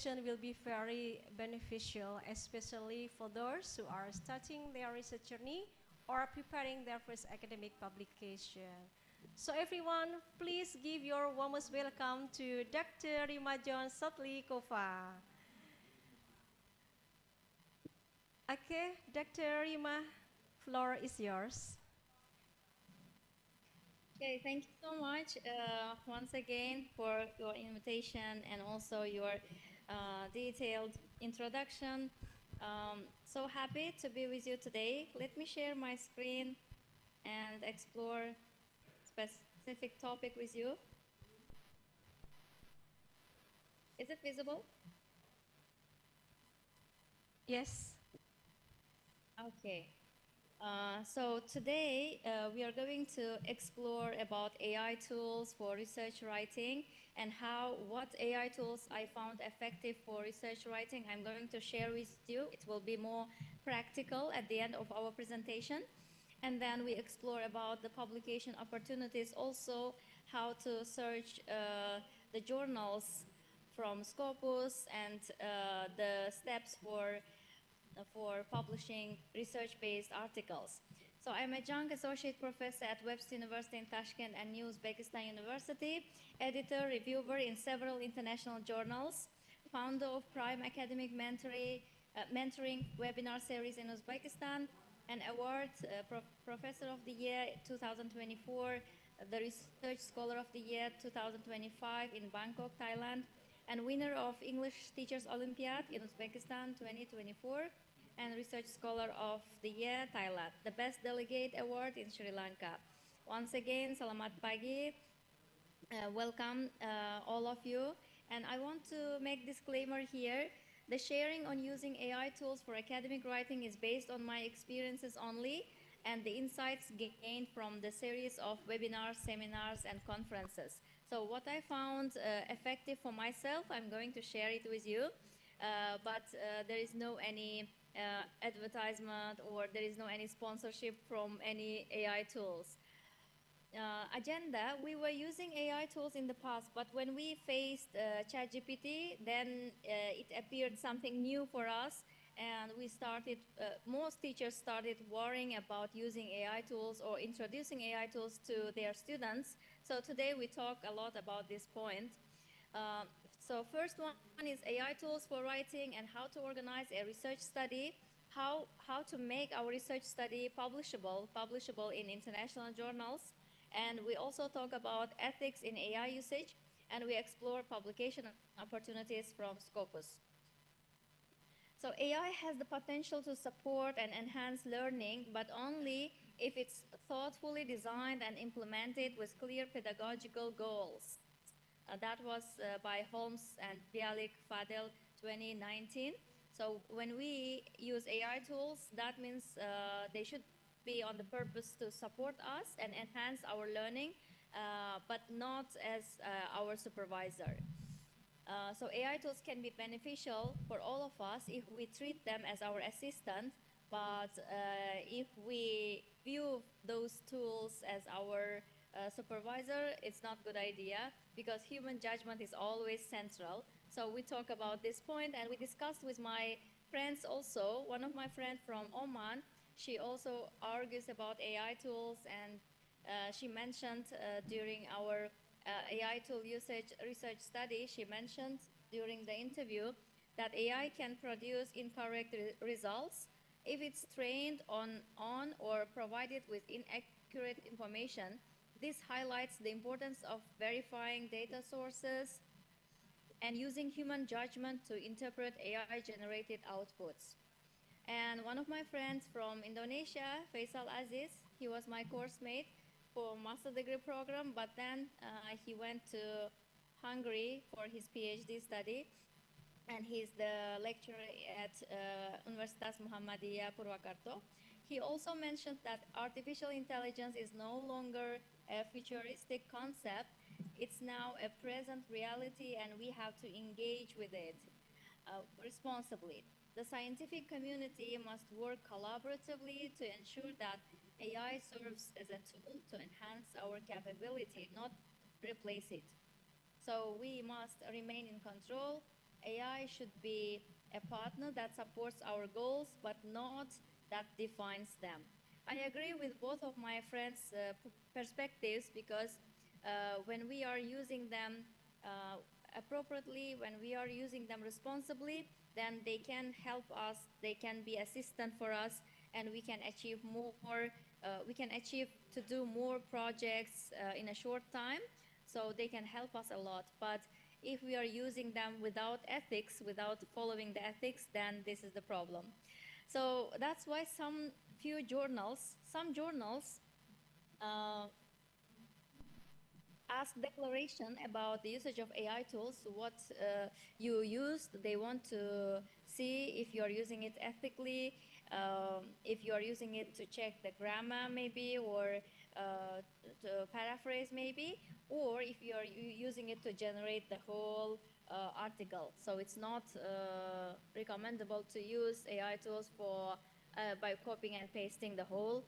session will be very beneficial, especially for those who are starting their research journey or preparing their first academic publication. So everyone, please give your warmest welcome to Dr. Rimajon Sotlikova. Okay, Dr. Rima, floor is yours. Okay, thank you so much once again for your invitation and also your detailed introduction. So happy to be with you today. Let me share my screen and explore specific topic with you. Is it visible? Yes. Okay. So today we are going to explore about AI tools for research writing and what AI tools I found effective for research writing. I'm going to share with you. It will be more practical at the end of our presentation. And then we explore about the publication opportunities, also how to search the journals from Scopus and the steps for publishing research-based articles. So I'm a young associate professor at Webster University in Tashkent and New Uzbekistan University, editor, reviewer in several international journals, founder of Prime Academic Mentoring webinar series in Uzbekistan, an award, Professor of the Year 2024, the Research Scholar of the Year 2025 in Bangkok, Thailand, and winner of English Teachers Olympiad in Uzbekistan 2024, and Research Scholar of the Year, Thailand, the Best Delegate Award in Sri Lanka. Once again, selamat pagi. Welcome all of you. And I want to make disclaimer here. The sharing on using AI tools for academic writing is based on my experiences only and the insights gained from the series of webinars, seminars, and conferences. So what I found effective for myself, I'm going to share it with you, but there is no any advertisement or there is no any sponsorship from any AI tools. Agenda, we were using AI tools in the past, but when we faced ChatGPT, then it appeared something new for us, and we started, most teachers started worrying about using AI tools or introducing AI tools to their students. So today we talk a lot about this point. So first one is AI tools for writing and how to organize a research study, how to make our research study publishable in international journals. And we also talk about ethics in AI usage, and we explore publication opportunities from Scopus. So AI has the potential to support and enhance learning, but only if it's thoughtfully designed and implemented with clear pedagogical goals. That was by Holmes and Bialik Fadel 2019. So when we use AI tools, that means they should be on the purpose to support us and enhance our learning, but not as our supervisor. So AI tools can be beneficial for all of us if we treat them as our assistant, but if we view those tools as our supervisor, it's not a good idea because human judgment is always central. So we talk about this point and we discussed with my friends also. One of my friends from Oman, she also argues about AI tools, and she mentioned during our AI tool usage research study, she mentioned during the interview that AI can produce incorrect results if it's trained on or provided with inaccurate information. This highlights the importance of verifying data sources and using human judgment to interpret AI-generated outputs. And one of my friends from Indonesia, Faisal Aziz, he was my course mate for master degree program, but then he went to Hungary for his PhD study, and he's the lecturer at Universitas Muhammadiyah Purwakarta. He also mentioned that artificial intelligence is no longer a futuristic concept. It's now a present reality, and we have to engage with it responsibly. The scientific community must work collaboratively to ensure that AI serves as a tool to enhance our capability, not replace it. So we must remain in control AI should be a partner that supports our goals, but not that defines them. I agree with both of my friends' perspectives because when we are using them uh, appropriately, when we are using them responsibly, then they can help us, they can be assistant for us, and we can achieve more, we can achieve to do more projects in a short time. So they can help us a lot. But if we are using them without ethics, without following the ethics, then this is the problem. So that's why some journals uh, ask declaration about the usage of AI tools, what you use. They want to see if you are using it ethically, if you are using it to check the grammar maybe, or to paraphrase maybe, or if you are using it to generate the whole article. So it's not recommendable to use AI tools for by copying and pasting the whole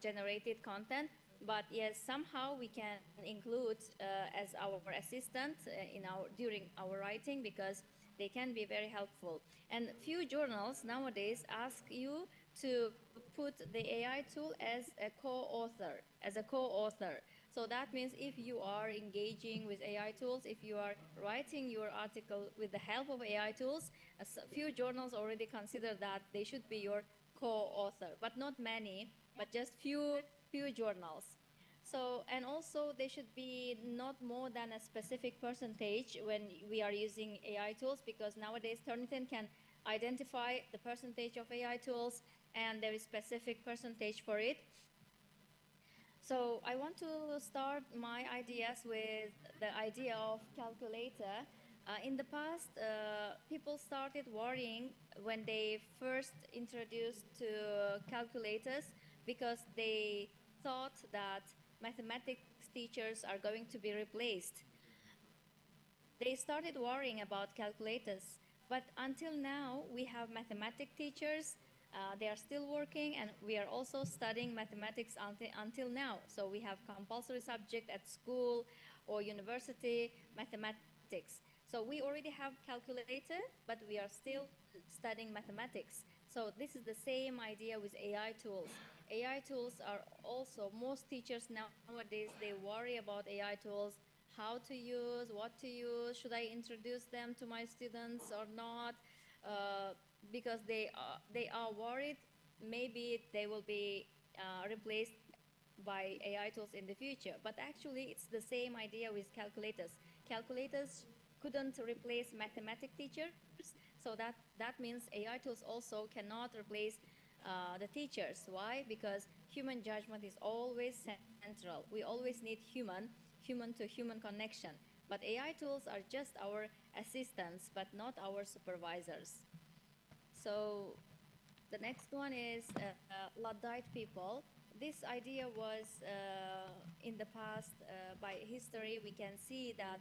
generated content. But yes, somehow we can include as our assistant in our during our writing, because they can be very helpful. And few journals nowadays ask you to put the AI tool as a co-author. So that means if you are engaging with AI tools, if you are writing your article with the help of AI tools, few journals already consider that they should be your co-author, but not many, but just few journals. So, and also they should be not more than a specific percentage when we are using AI tools, because nowadays Turnitin can identify the percentage of AI tools, and there is specific percentage for it. So I want to start my ideas with the idea of calculator. In the past, people started worrying when they first introduced to calculators, because they thought that mathematics teachers are going to be replaced. They started worrying about calculators. But until now, we have mathematics teachers. They are still working, and we are also studying mathematics until now. So we have compulsory subject at school or university, mathematics. So we already have calculator, but we are still studying mathematics. So this is the same idea with AI tools. AI tools are also, most teachers nowadays, they worry about AI tools, how to use, what to use, should I introduce them to my students or not, uh, because they are worried maybe they will be replaced by AI tools in the future. But actually, it's the same idea with calculators. Calculators couldn't replace mathematics teachers, so that means AI tools also cannot replace the teachers. Why? Because human judgment is always central. We always need human to human connection. But AI tools are just our assistants, but not our supervisors. So the next one is Luddite people. This idea was in the past, by history, we can see that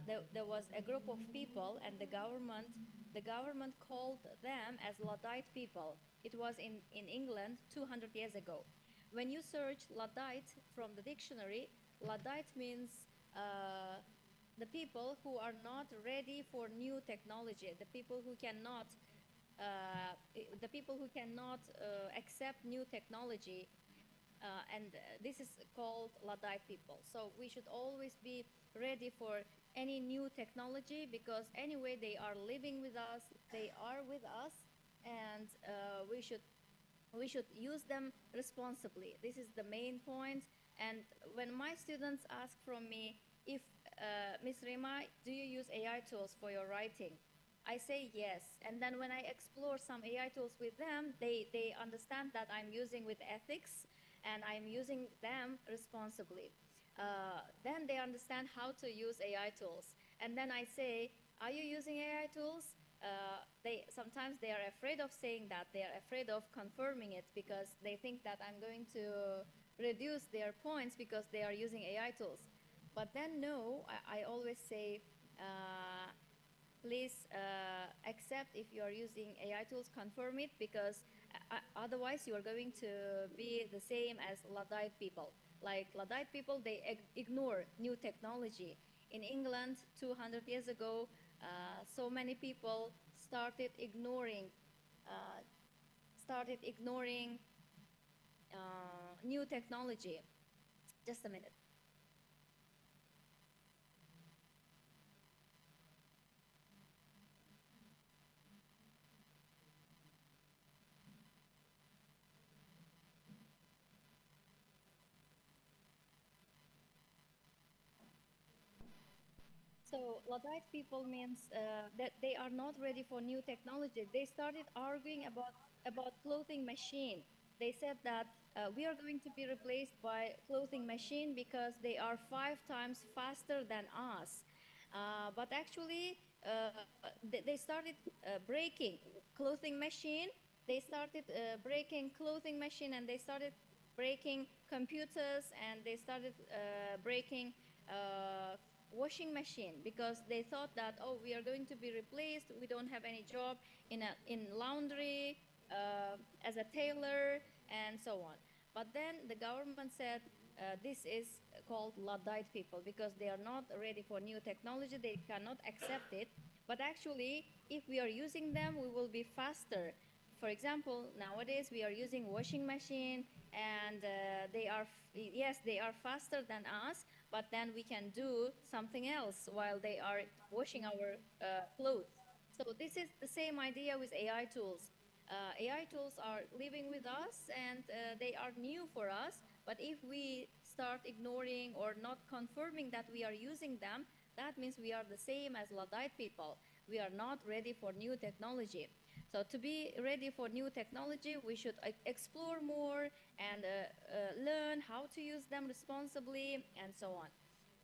there was a group of people, and the government called them as Luddite people. It was in England 200 years ago. When you search Luddite from the dictionary, Luddite means uh, the people who are not ready for new technology, the people who cannot accept new technology, and this is called Luddite people. So we should always be ready for any new technology, because anyway they are living with us, they are with us, and we should use them responsibly. This is the main point. And when my students ask from me, if Ms. Rima, do you use AI tools for your writing? I say yes. And then when I explore some AI tools with them, they understand that I'm using with ethics and I'm using them responsibly. Then they understand how to use AI tools. And then I say, are you using AI tools? They sometimes they are afraid of saying that. They are afraid of confirming it, because they think that I'm going to reduce their points because they are using AI tools. But then no, I always say, please accept if you are using AI tools, confirm it, because otherwise you are going to be the same as Luddite people. Like Luddite people, they ignore new technology. In England, 200 years ago, So many people uh, started ignoring new technology. Just a minute. So Luddite people means that they are not ready for new technology. They started arguing about clothing machine. They said that we are going to be replaced by clothing machine because they are 5 times faster than us. But actually, they started breaking clothing machine. They started breaking clothing machine, and they started breaking computers, and they started breaking washing machine because they thought that, oh, we are going to be replaced, we don't have any job in laundry, as a tailor, and so on. But then the government said this is called Luddite people because they are not ready for new technology, they cannot accept it. But actually, if we are using them, we will be faster. For example, nowadays we are using washing machine, and yes, they are faster than us, but then we can do something else while they are washing our clothes. So this is the same idea with AI tools. AI tools are living with us, and they are new for us. But if we start ignoring or not confirming that we are using them, that means we are the same as Luddite people. We are not ready for new technology. So to be ready for new technology, we should explore more and learn how to use them responsibly and so on.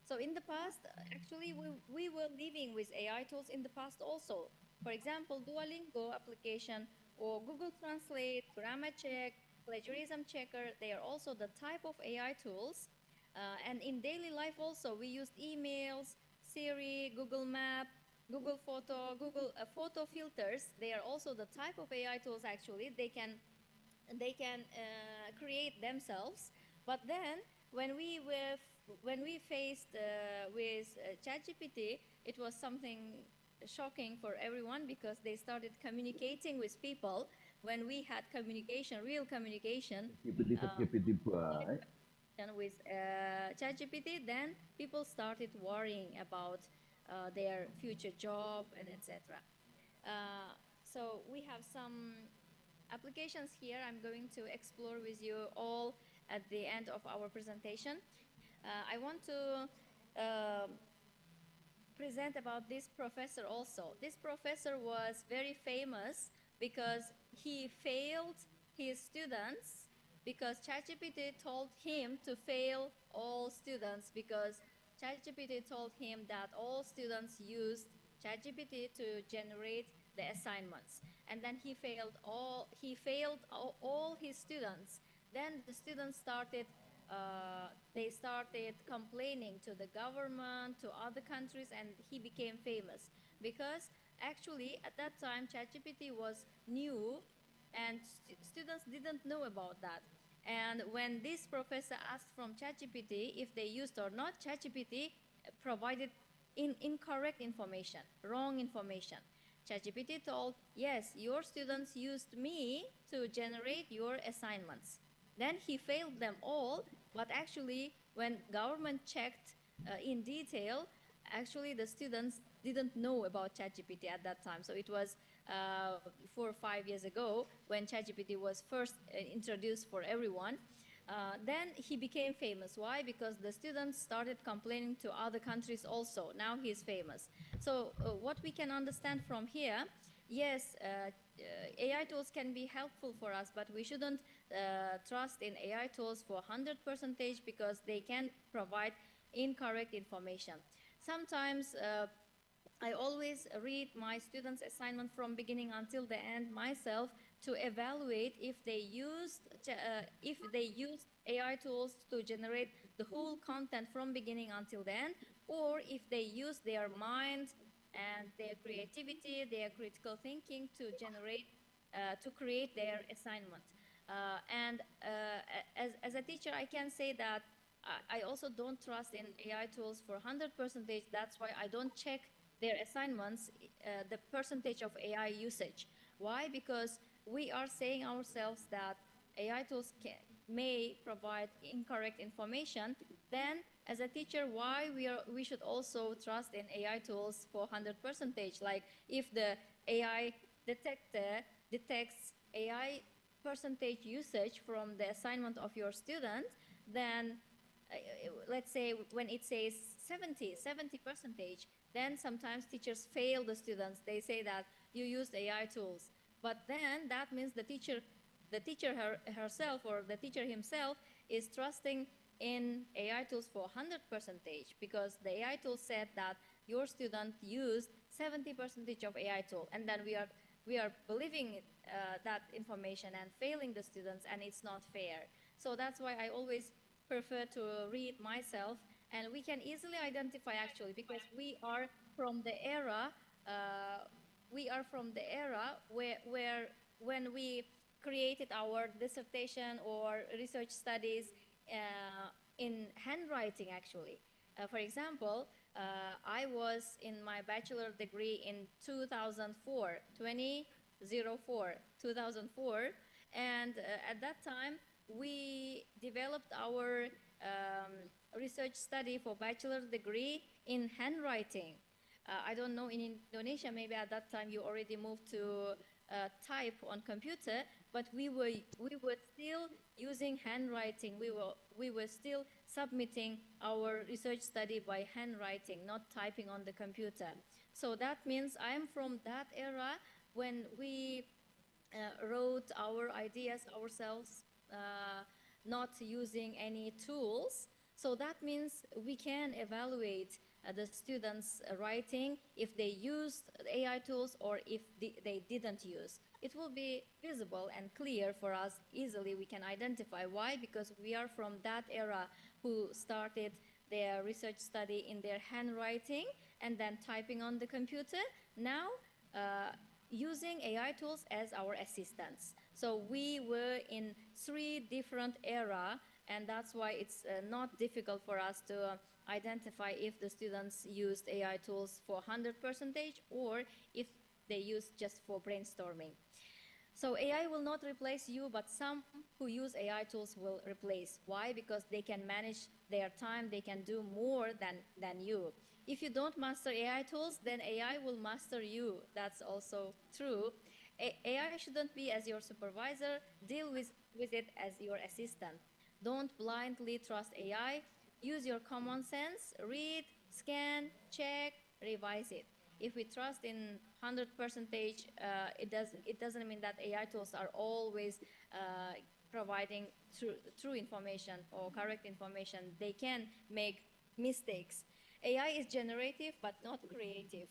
So in the past, actually, we were living with AI tools in the past also. For example, Duolingo application or Google Translate, Grammar Check, Plagiarism Checker, they are also the type of AI tools. And in daily life also, we used emails, Siri, Google Map, Google Photo, Google photo filters. They are also the type of AI tools actually. They can create themselves. But then when we faced with ChatGPT, it was something shocking for everyone because they started communicating with people. When we had communication, real communication, Skipity boy. with ChatGPT, then people started worrying about their future job and etc. So we have some applications here I'm going to explore with you all at the end of our presentation. I want to present about this professor also. This professor was very famous because he failed his students because ChatGPT told him to fail all students because ChatGPT told him that all students used ChatGPT to generate the assignments, and then he failed all his students. Then the students started they started complaining to the government, to other countries, and he became famous because actually at that time ChatGPT was new, and students didn't know about that. And when this professor asked from ChatGPT if they used or not, ChatGPT provided incorrect information, wrong information. ChatGPT told, yes, your students used me to generate your assignments. Then he failed them all, but actually, when government checked in detail, actually the students didn't know about ChatGPT at that time. So it was 4 or 5 years ago when ChatGPT was first introduced for everyone. Then he became famous. Why? Because the students started complaining to other countries also. Now he's famous. So what we can understand from here, yes, AI tools can be helpful for us, but we shouldn't trust in AI tools for 100% because they can provide incorrect information. Sometimes I always read my students' assignment from beginning until the end myself to evaluate if they used AI tools to generate the whole content from beginning until the end, or if they use their mind and their creativity, their critical thinking to create their assignment. And as a teacher, I can say that I also don't trust in AI tools for 100%. That's why I don't check their assignments the percentage of AI usage. Why? Because we are saying ourselves that AI tools may provide incorrect information. Then, as a teacher, why we should also trust in AI tools for 100%? Like if the AI detector detects AI percentage usage from the assignment of your student, then let's say when it says 70 percentage, then sometimes teachers fail the students. They say that you used AI tools, but then that means the teacher herself or the teacher himself is trusting in AI tools for 100% because the AI tool said that your student used 70% of AI tool, and then we are believing that information and failing the students, and it's not fair. So that's why I always prefer to read myself, and we can easily identify actually because we are from the era where when we created our dissertation or research studies in handwriting actually. For example, I was in my bachelor degree in 2004, 2004, and at that time we developed our research study for bachelor degree in handwriting. I don't know, in Indonesia, maybe at that time you already moved to type on computer, but we were still using handwriting. We were still submitting our research study by handwriting, not typing on the computer. So that means I'm from that era when we wrote our ideas ourselves, not using any tools. So that means we can evaluate the students' writing if they used AI tools or if they didn't use. It will be visible and clear for us easily. We can identify why, because we are from that era who started their research study in their handwriting and then typing on the computer. Now, using AI tools as our assistants. So we were in 3 different eras, and that's why it's not difficult for us to identify if the students used AI tools for 100% or if they used just for brainstorming. So AI will not replace you, but some who use AI tools will replace. Why? Because they can manage their time, they can do more than you. If you don't master AI tools, then AI will master you. That's also true. AI shouldn't be as your supervisor. Deal with it as your assistant. Don't blindly trust AI. Use your common sense. Read, scan, check, revise it. If we trust in 100%, it doesn't mean that AI tools are always providing true information or correct information. They can make mistakes. AI is generative but not creative.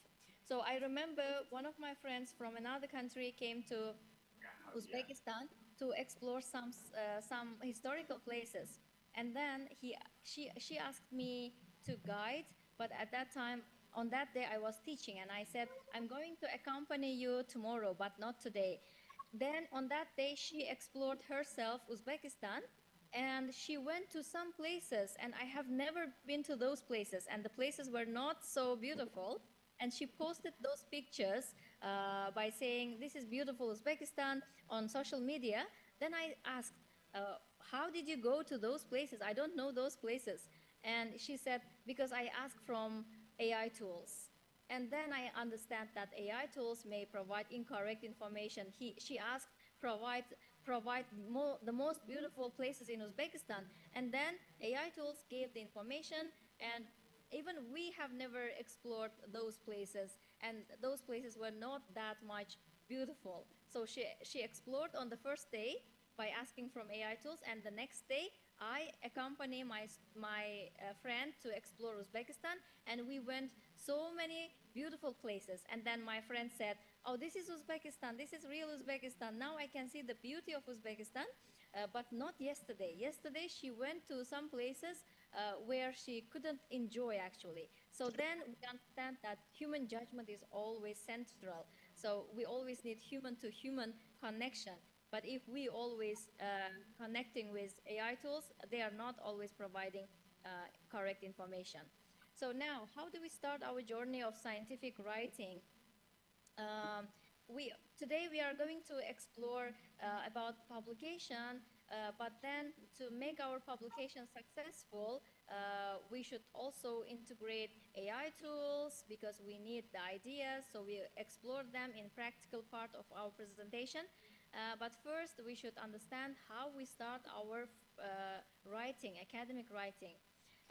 So I remember one of my friends from another country came to Uzbekistan to explore some historical places, and then she asked me to guide. But at that time, on that day, I was teaching, and I said, I'm going to accompany you tomorrow, but not today. Then on that day, she explored herself Uzbekistan, and she went to some places, and I have never been to those places, and the places were not so beautiful. And she posted those pictures by saying, this is beautiful Uzbekistan on social media. Then I asked, how did you go to those places? I don't know those places. And she said, because I asked from AI tools. And then I understand that AI tools may provide incorrect information. She asked, provide the most beautiful places in Uzbekistan. And then AI tools gave the information, and even we have never explored those places, and those places were not that much beautiful. So she explored on the first day by asking from AI tools, and the next day I accompany my friend to explore Uzbekistan, and we went so many beautiful places. And then my friend said, oh, this is Uzbekistan, this is real Uzbekistan. Now I can see the beauty of Uzbekistan, but not yesterday. Yesterday she went to some places where she couldn't enjoy actually. So then we understand that human judgment is always central. So we always need human to human connection. But if we always connecting with AI tools, they are not always providing correct information. So now, how do we start our journey of scientific writing? Um, Today we are going to explore about publication, but then to make our publication successful, we should also integrate AI tools because we need the ideas, so we explore them in practical part of our presentation. But first, we should understand how we start our writing, academic writing.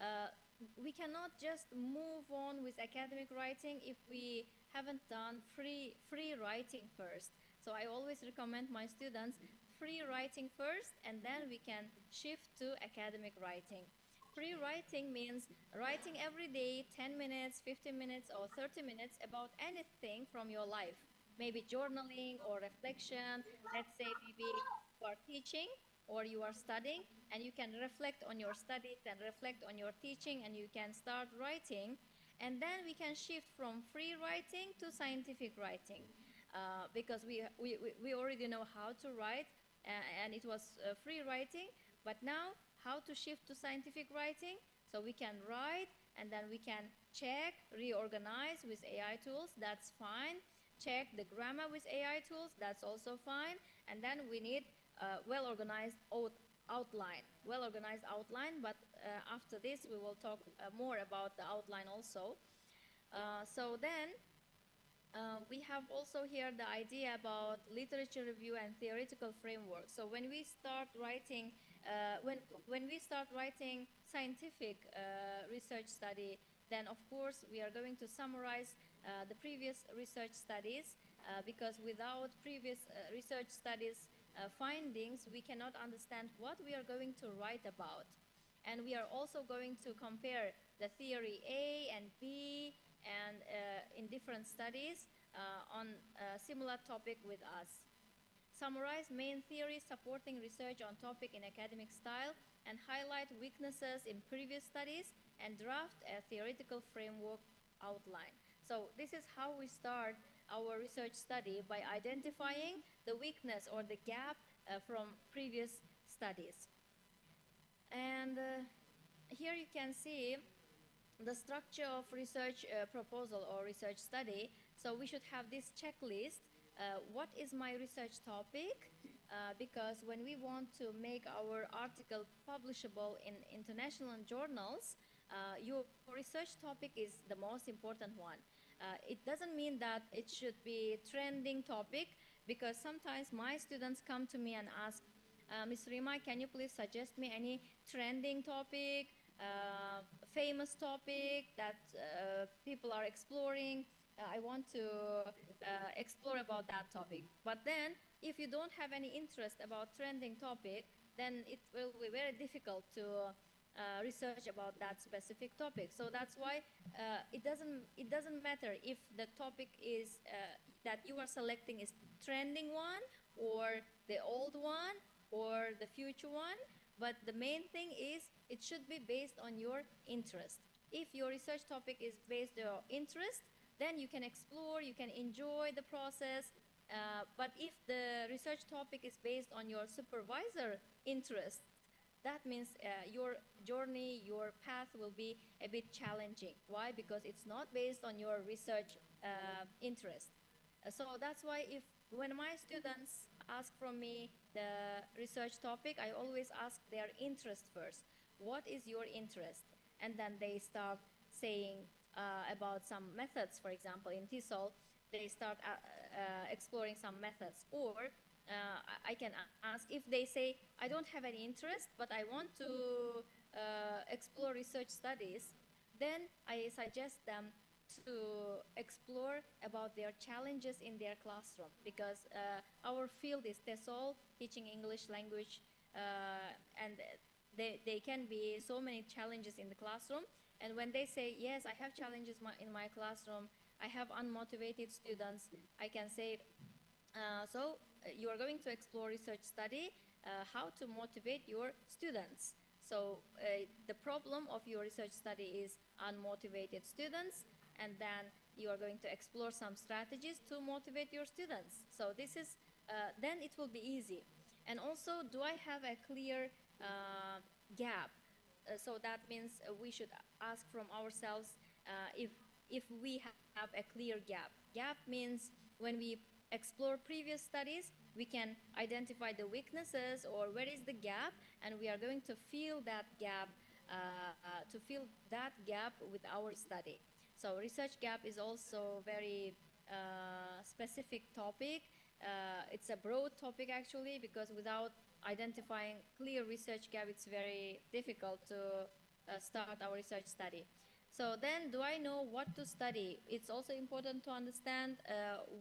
Uh, we cannot just move on with academic writing if we haven't done free writing first. So I always recommend my students free writing first, and then we can shift to academic writing. Free writing means writing every day 10 minutes, 15 minutes, or 30 minutes about anything from your life. Maybe journaling or reflection. Let's say maybe you are teaching or you are studying, and you can reflect on your studies and reflect on your teaching, and you can start writing. And then we can shift from free writing to scientific writing, because we already know how to write, and it was free writing. But now, how to shift to scientific writing? So we can write, and then we can check, reorganize with AI tools, that's fine. Check the grammar with AI tools, that's also fine. And then we need well-organized outline, well-organized outline, but after this we will talk more about the outline also. So then we have also here the idea about literature review and theoretical framework. So when we start writing, when we start writing scientific research study, then of course we are going to summarize the previous research studies, because without previous research studies findings, we cannot understand what we are going to write about. And we are also going to compare the theory A and B and in different studies on a similar topic with us. Summarize main theories supporting research on topic in academic style, and highlight weaknesses in previous studies, and draft a theoretical framework outline. So this is how we start our research study, by identifying the weakness or the gap from previous studies. And here you can see the structure of research proposal or research study. So we should have this checklist. What is my research topic? Because when we want to make our article publishable in international journals, your research topic is the most important one. It doesn't mean that it should be trending topic, because sometimes my students come to me and ask, Ms. Rima, can you please suggest me any trending topic, famous topic that people are exploring? I want to explore about that topic. But then, if you don't have any interest about trending topic, then it will be very difficult to research about that specific topic. So that's why it doesn't matter if the topic is that you are selecting is trending one, or the old one, or the future one. But the main thing is it should be based on your interest. If your research topic is based on your interest, then you can explore, you can enjoy the process. But if the research topic is based on your supervisor interest, that means your journey, your path will be a bit challenging. Why? Because it's not based on your research interest. So that's why when my students ask from me the research topic, I always ask their interest first. What is your interest? And then they start saying about some methods. For example, in TESOL, they start exploring some methods. Or I can ask, if they say, I don't have any interest, but I want to explore research studies, then I suggest them to explore about their challenges in their classroom, because our field is TESOL, teaching English language, and they can be so many challenges in the classroom. And when they say, yes, I have challenges in my classroom, I have unmotivated students, I can say, so you are going to explore research study, how to motivate your students. So the problem of your research study is unmotivated students, and then you are going to explore some strategies to motivate your students. So this is, then it will be easy. And also, do I have a clear gap? so that means we should ask from ourselves if we have a clear gap. Gap means when we explore previous studies, we can identify the weaknesses or where is the gap, and we are going to fill that gap with our study. So research gap is also very specific topic. It's a broad topic actually, because without identifying clear research gap, it's very difficult to start our research study. So then, do I know what to study? It's also important to understand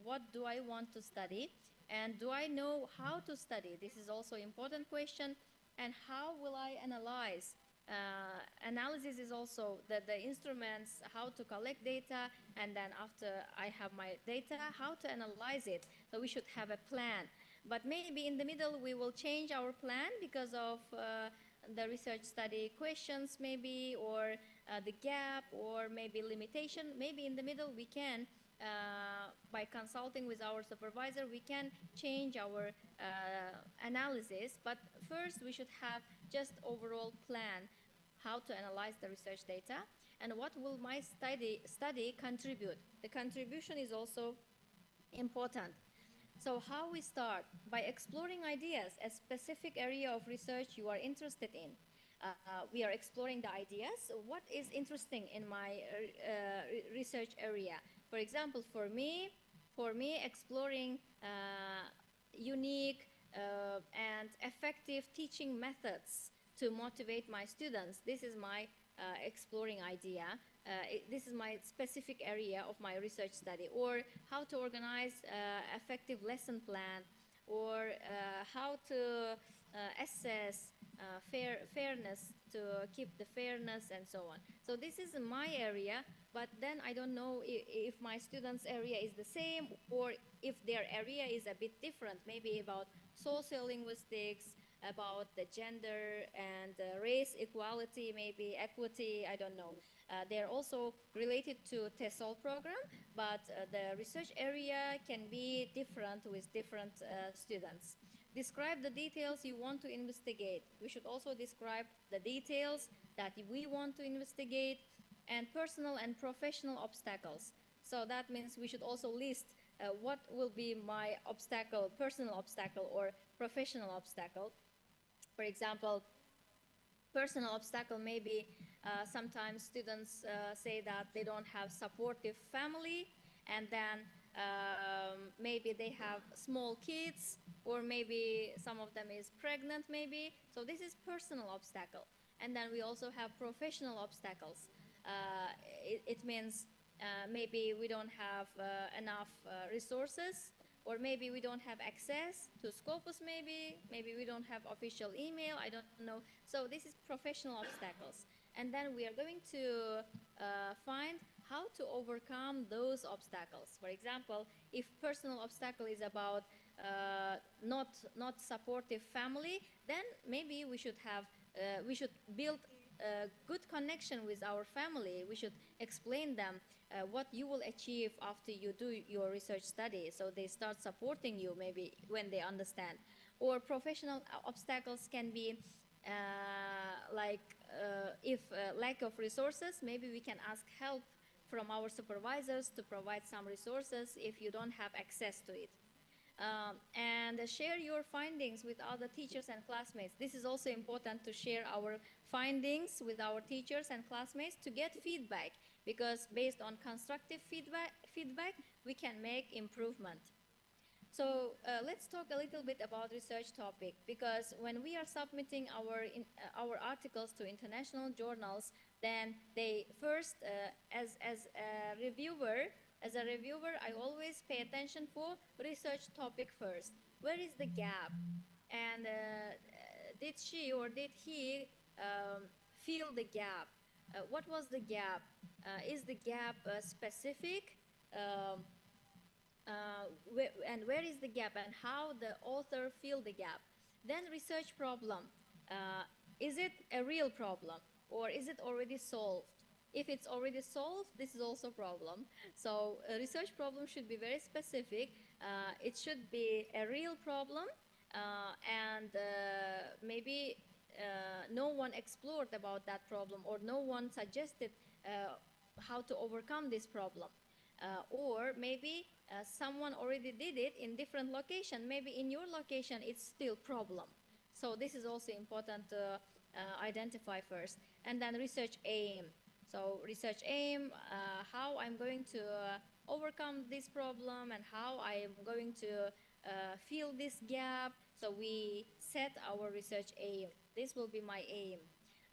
what do I want to study, and do I know how to study? This is also important question. And how will I analyze? Analysis is also the instruments, how to collect data, and then after I have my data, how to analyze it. So we should have a plan. But maybe in the middle we will change our plan because of the research study questions maybe, or the gap, or maybe limitation. Maybe in the middle we can, by consulting with our supervisor, we can change our analysis. But first we should have just overall plan how to analyze the research data and what will my study contribute. The contribution is also important. So how we start? By exploring ideas, a specific area of research you are interested in. We are exploring the ideas. What is interesting in my research area? For example, for me, exploring unique and effective teaching methods to motivate my students. This is my exploring idea. This is my specific area of my research study. Or how to organize effective lesson plan, or how to assess fairness, to keep the fairness, and so on. So this is my area, but then I don't know if my students' area is the same, or if their area is a bit different, maybe about sociolinguistics, about the gender and race equality, maybe equity, I don't know. They're also related to TESOL program, but the research area can be different with different students. Describe the details you want to investigate. We should also describe the details that we want to investigate, and personal and professional obstacles. So that means we should also list what will be my obstacle, personal obstacle or professional obstacle. For example, personal obstacle, maybe sometimes students say that they don't have supportive family, and then maybe they have small kids, or maybe some of them is pregnant maybe. So this is personal obstacle. And then we also have professional obstacles. It means maybe we don't have enough resources, or maybe we don't have access to Scopus, maybe we don't have official email, I don't know. So this is professional obstacles. And then we are going to find how to overcome those obstacles. For example, if personal obstacle is about not supportive family, then maybe we should build a good connection with our family. We should explain them what you will achieve after you do your research study, so they start supporting you maybe when they understand. Or professional obstacles can be if lack of resources, maybe we can ask help from our supervisors to provide some resources if you don't have access to it. And share your findings with other teachers and classmates. This is also important, to share our findings with our teachers and classmates to get feedback, because based on constructive feedback we can make improvement. So let's talk a little bit about research topic, because when we are submitting our articles to international journals, then they first, as a reviewer, I always pay attention for research topic first. Where is the gap? And did she or did he fill the gap? What was the gap? Is the gap specific? And where is the gap, and how the author filled the gap? Then research problem. Is it a real problem, or is it already solved? If it's already solved, this is also a problem. So a research problem should be very specific. It should be a real problem, and maybe no one explored about that problem, or no one suggested how to overcome this problem. Or maybe someone already did it in different location. Maybe in your location it's still problem. So this is also important to identify first. And then research aim. So research aim, how I'm going to overcome this problem and how I'm going to fill this gap. So we set our research aim. This will be my aim.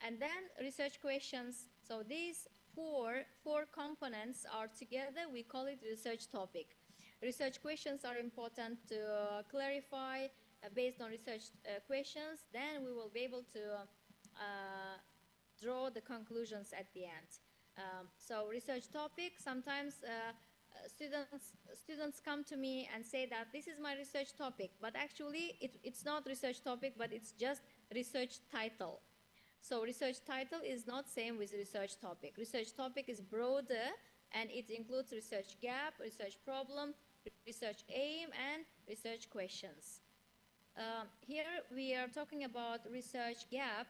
And then research questions. So these four components are together. We call it research topic. Research questions are important to clarify based on research questions. Then we will be able to draw the conclusions at the end. So research topic, sometimes students come to me and say that this is my research topic, but actually it's not research topic, but it's just research title. So research title is not same with research topic. Research topic is broader and it includes research gap, research problem, research aim, and research questions. Here we are talking about research gap.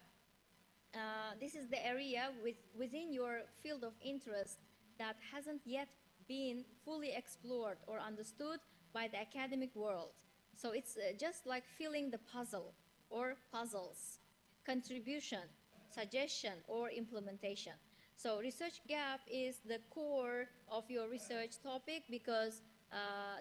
This is the area within your field of interest that hasn't yet been fully explored or understood by the academic world. So it's just like filling the puzzle or puzzles, contribution, suggestion, or implementation. So research gap is the core of your research topic because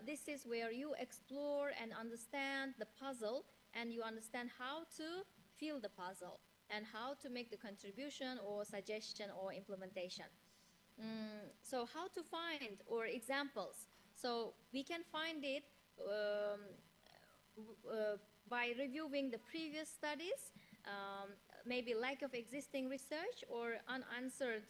this is where you explore and understand the puzzle, and you understand how to fill the puzzle and how to make the contribution or suggestion or implementation. So how to find or examples? So we can find it by reviewing the previous studies, maybe lack of existing research or unanswered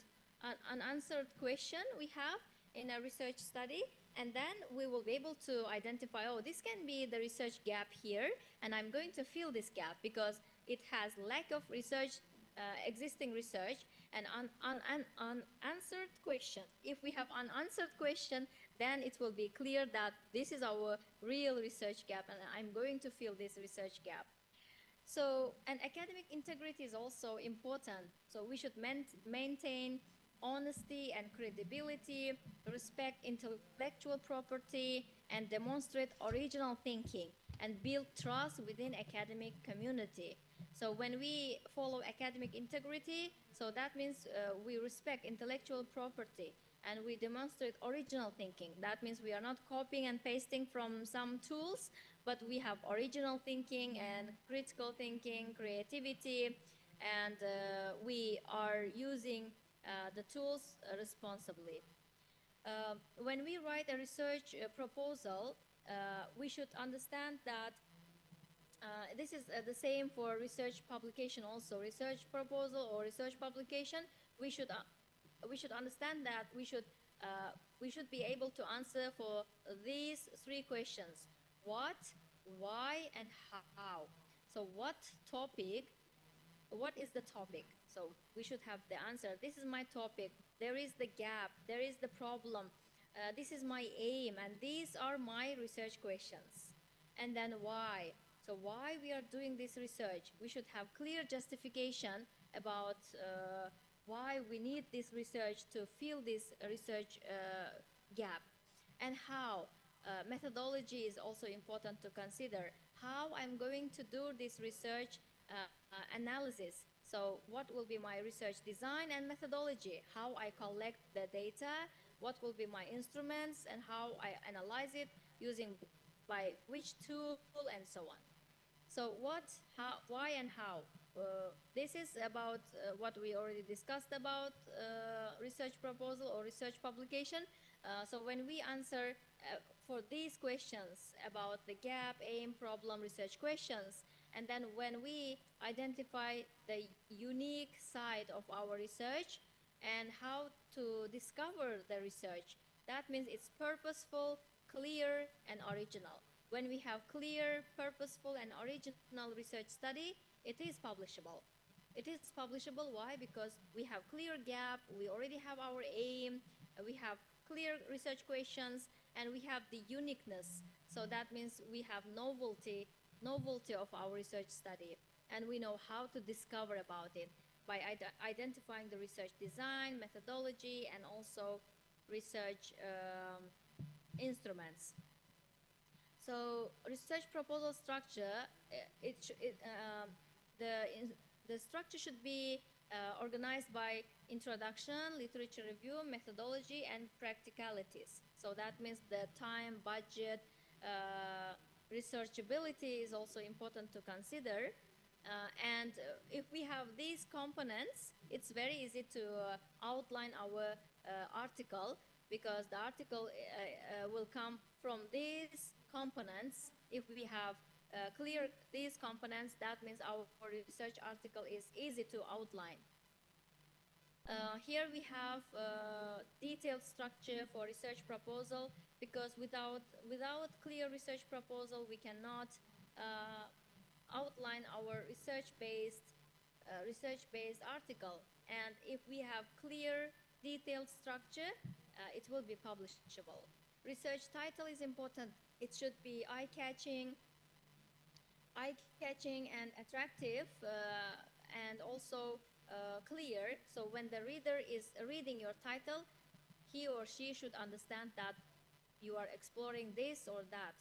question we have in a research study, and then we will be able to identify, oh, this can be the research gap here, and I'm going to fill this gap because it has lack of research, existing research, and unanswered question. If we have unanswered question, then it will be clear that this is our real research gap, and I'm going to fill this research gap. So, and academic integrity is also important. So we should maintain honesty and credibility, respect intellectual property, and demonstrate original thinking, and build trust within academic community. So when we follow academic integrity, so that means we respect intellectual property and we demonstrate original thinking. That means we are not copying and pasting from some tools, but we have original thinking and critical thinking, creativity, and we are using the tools responsibly. When we write a research proposal, we should understand that this is the same for research publication also. Research proposal or research publication, we should understand that we should be able to answer for these three questions: what, why, and how. So what is the topic? So we should have the answer. This is my topic. There is the gap. There is the problem. This is my aim, and these are my research questions. And then why? So why we are doing this research? We should have clear justification about why we need this research to fill this research gap. And how? Methodology is also important to consider. How I'm going to do this research analysis. So what will be my research design and methodology? How I collect the data, what will be my instruments, and how I analyze it using by which tool, and so on. So what, how, why, and how. This is about what we already discussed about research proposal or research publication. So when we answer for these questions about the gap, aim, problem, research questions, and then when we identify the unique side of our research and how to discover the research, that means it's purposeful, clear, and original. When we have clear, purposeful, and original research study, it is publishable. It is publishable. Why? Because we have clear gap, we already have our aim, we have clear research questions, and we have the uniqueness. So that means we have novelty of our research study. and we know how to discover about it by identifying the research design, methodology, and also research instruments. So research proposal structure, the structure should be organized by introduction, literature review, methodology, and practicalities. So that means the time, budget, researchability is also important to consider. And if we have these components, it's very easy to outline our article, because the article will come from these components. If we have clear these components, that means our research article is easy to outline. Here we have detailed structure for research proposal, because without clear research proposal, we cannot outline our research-based article. And if we have clear, detailed structure, it will be publishable. Research title is important. It should be eye-catching and attractive, and also clear. So when the reader is reading your title, he or she should understand that you are exploring this or that.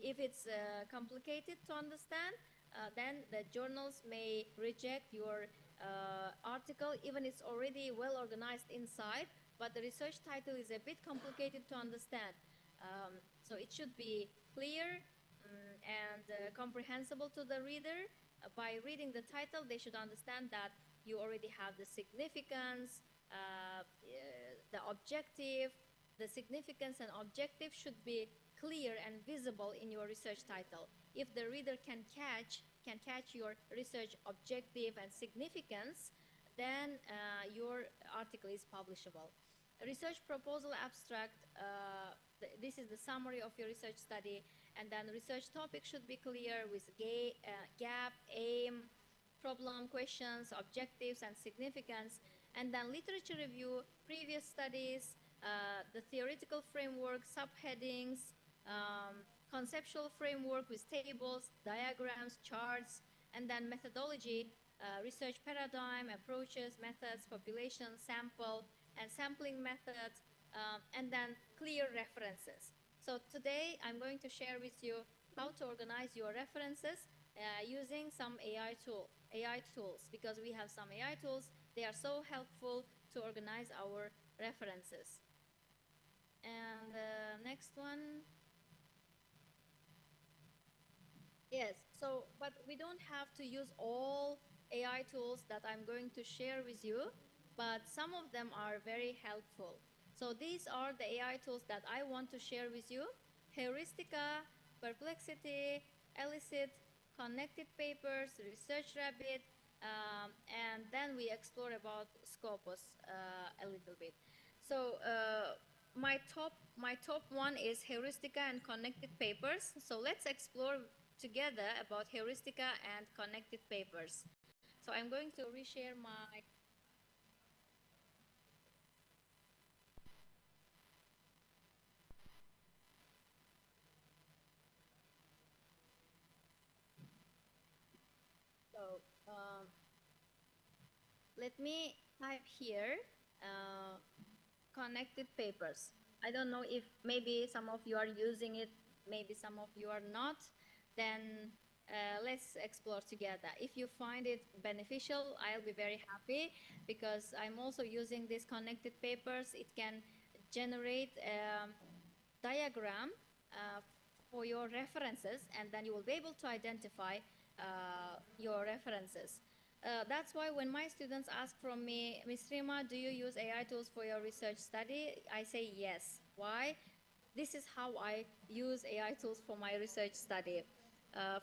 If it's complicated to understand, then the journals may reject your article, even it's already well organized inside, but the research title is a bit complicated to understand. So it should be clear and comprehensible to the reader. By reading the title, they should understand that you already have the significance, the objective. The significance and objective should be clear and visible in your research title. If the reader can catch your research objective and significance, then your article is publishable. Research proposal abstract, this is the summary of your research study, and then research topic should be clear with gap, aim, problem, questions, objectives, and significance. And then literature review, previous studies, the theoretical framework, subheadings, conceptual framework with tables, diagrams, charts, and then methodology, research paradigm, approaches, methods, population, sample, and sampling methods, and then clear references. So today I'm going to share with you how to organize your references using some AI tools, because we have some AI tools. They are so helpful to organize our references. And next one. Yes, so, but we don't have to use all AI tools that I'm going to share with you, but some of them are very helpful. So these are the AI tools that I want to share with you: Heuristica, Perplexity, Elicit, Connected Papers, Research Rabbit, and then we explore about Scopus a little bit. So my top one is Heuristica and Connected Papers. So let's explore together about Heuristica and Connected Papers. So I'm going to reshare my let me type here Connected Papers. I don't know if maybe some of you are using it, maybe some of you are not. Then let's explore together. If you find it beneficial, I'll be very happy, because I'm also using these Connected Papers. It can generate a diagram for your references, and then you will be able to identify your references. That's why when my students ask from me, Ms. Rima, do you use AI tools for your research study? I say yes. Why? This is how I use AI tools for my research study.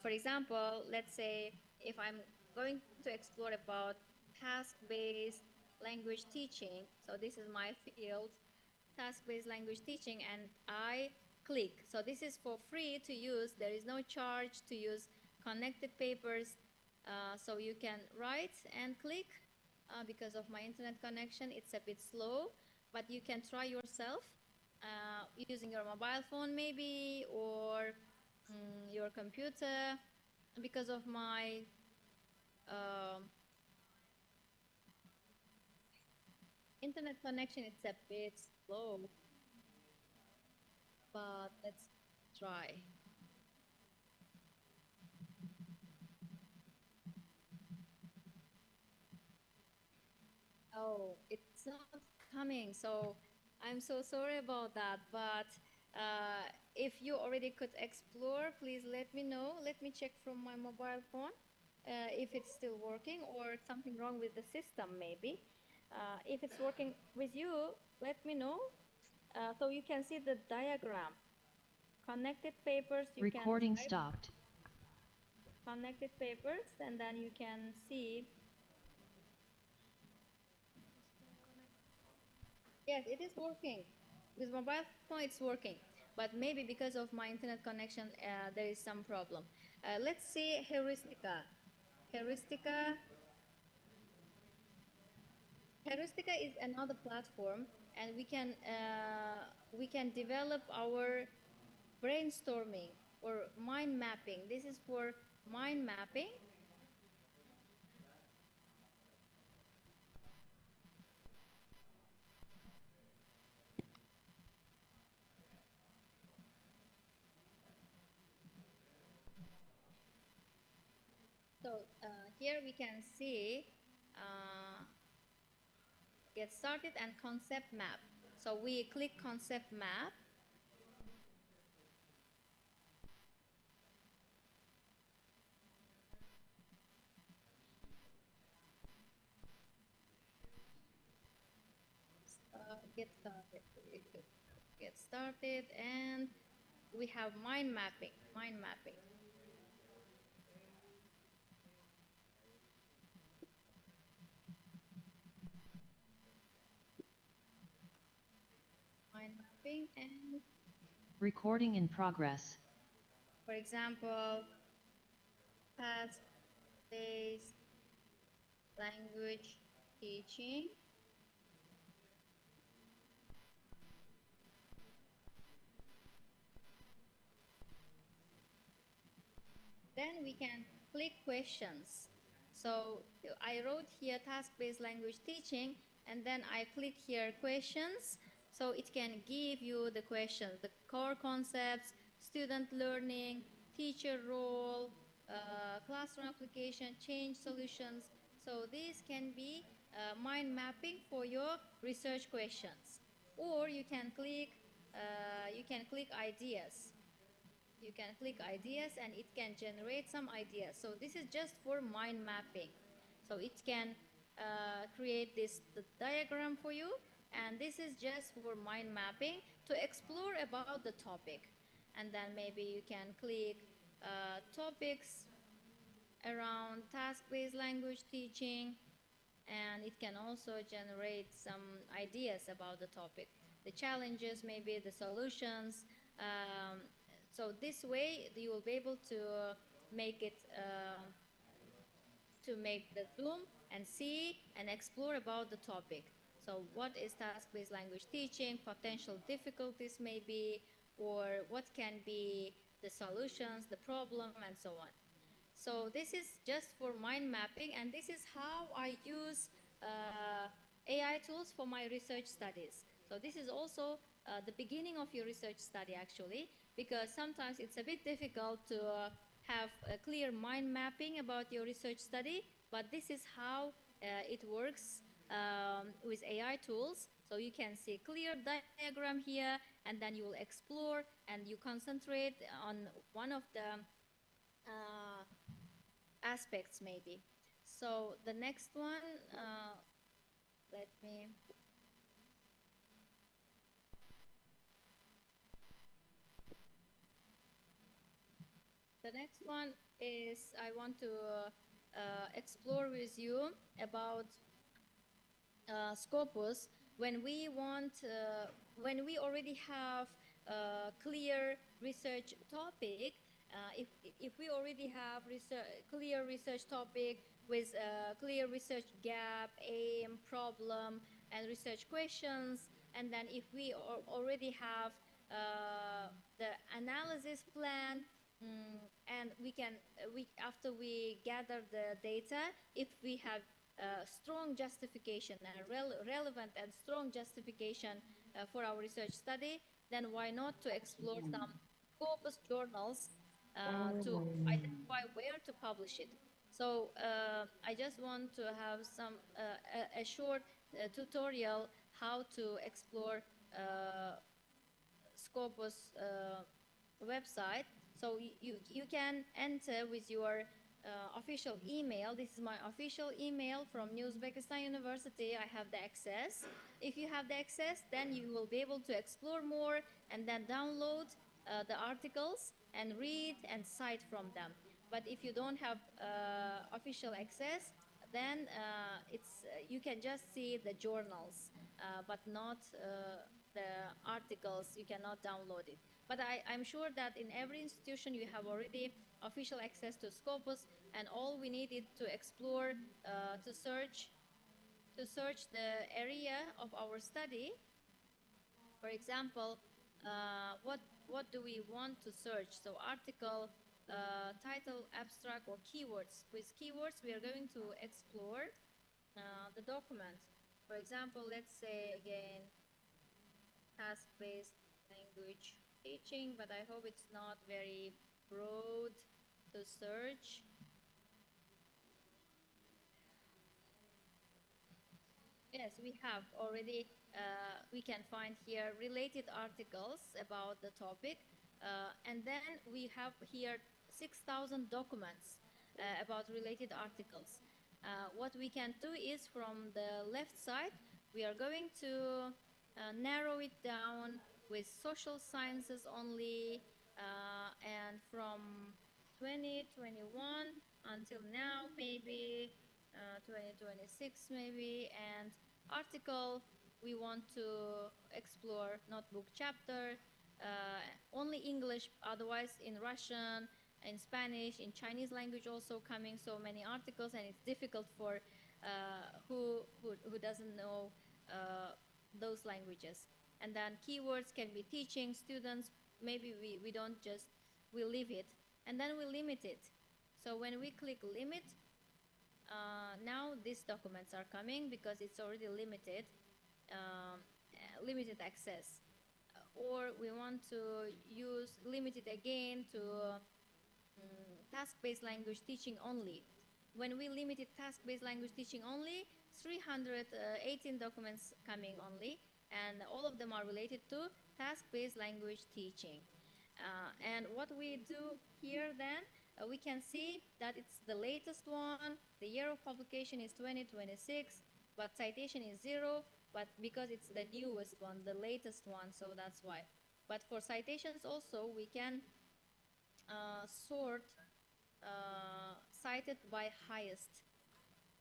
For example, let's say if I'm going to explore about task-based language teaching, so this is my field, task-based language teaching, and I click. So this is for free to use. There is no charge to use Connected Papers. So you can write and click. Because of my internet connection, it's a bit slow, but you can try yourself using your mobile phone maybe, or your computer. because of my um internet connection, it's a bit slow, but let's try. Oh, it's not coming. So I'm so sorry about that. But if you already could explore, please let me know. Let me check from my mobile phone if it's still working or something wrong with the system, maybe. If it's working with you, let me know. So you can see the diagram. Connected papers, you can Recording type stopped. connected papers, and then you can see. Yes, it is working. With mobile phone, it's working. But maybe because of my internet connection, there is some problem. Let's see heuristica. Heuristica. Heuristica is another platform, and we can develop our brainstorming or mind mapping. This is for mind mapping. So here we can see get started and concept map. So we click concept map. Get started. Get started, and we have mind mapping. Mind mapping. Mind mapping, and Recording in progress. for example, past-based language teaching. Then we can click questions. So I wrote here task-based language teaching, and then I click here questions. So it can give you the questions, the core concepts, student learning, teacher role, classroom application, change solutions. So these can be mind mapping for your research questions. Or you can click ideas. You can click ideas and it can generate some ideas. So this is just for mind mapping. So it can create this the diagram for you, and this is just for mind mapping to explore about the topic. And then maybe you can click topics around task-based language teaching, and it can also generate some ideas about the topic, the challenges, maybe the solutions. So this way you will be able to make it to make the zoom and see and explore about the topic. So what is task-based language teaching, potential difficulties maybe, or what can be the solutions, the problem, and so on. So this is just for mind mapping, and this is how I use AI tools for my research studies. So this is also the beginning of your research study actually, because sometimes it's a bit difficult to have a clear mind mapping about your research study, but this is how it works with AI tools. So you can see clear diagram here, and then you will explore and you concentrate on one of the uh, aspects maybe. So the next one, let me. The next one is I want to explore with you about Scopus when we already have a clear research topic. If we already have clear research topic with a clear research gap, aim, problem, and research questions, and then if we already have the analysis plan And after we gather the data, if we have strong justification and relevant and strong justification for our research study, then why not to explore some Scopus journals to identify where to publish it. So I just want to have a short tutorial how to explore Scopus website. So you can enter with your official email. This is my official email from Uzbekistan University. I have the access. If you have the access, then you will be able to explore more and then download the articles and read and cite from them. But if you don't have official access, then you can just see the journals, but not the articles. You cannot download it. But I'm sure that in every institution you have already official access to Scopus, and all we needed to explore, to search the area of our study. For example, what do we want to search? So article, title, abstract, or keywords. With keywords, we are going to explore the document. For example, let's say again, task-based language teaching, but I hope it's not very broad to search. Yes, we have already, we can find here related articles about the topic. And then we have here 6,000 documents about related articles. What we can do is from the left side, we are going to narrow it down with social sciences only, and from 2021 until now, maybe 2026 maybe, and article we want to explore notebook chapter, only English, otherwise in Russian, in Spanish, in Chinese language also coming so many articles, and it's difficult for who doesn't know those languages. And then keywords can be teaching, students, maybe we don't just, we leave it, and then we limit it. So when we click limit, now these documents are coming because it's already limited, limited access. Or we want to use limited again to task-based language teaching only. When we limited task-based language teaching only, 318 documents coming only, and all of them are related to task-based language teaching. And what we do here then, we can see that it's the latest one. The year of publication is 2026, but citation is 0, but because it's the newest one, the latest one, so that's why. But for citations also, we can sort cited by highest.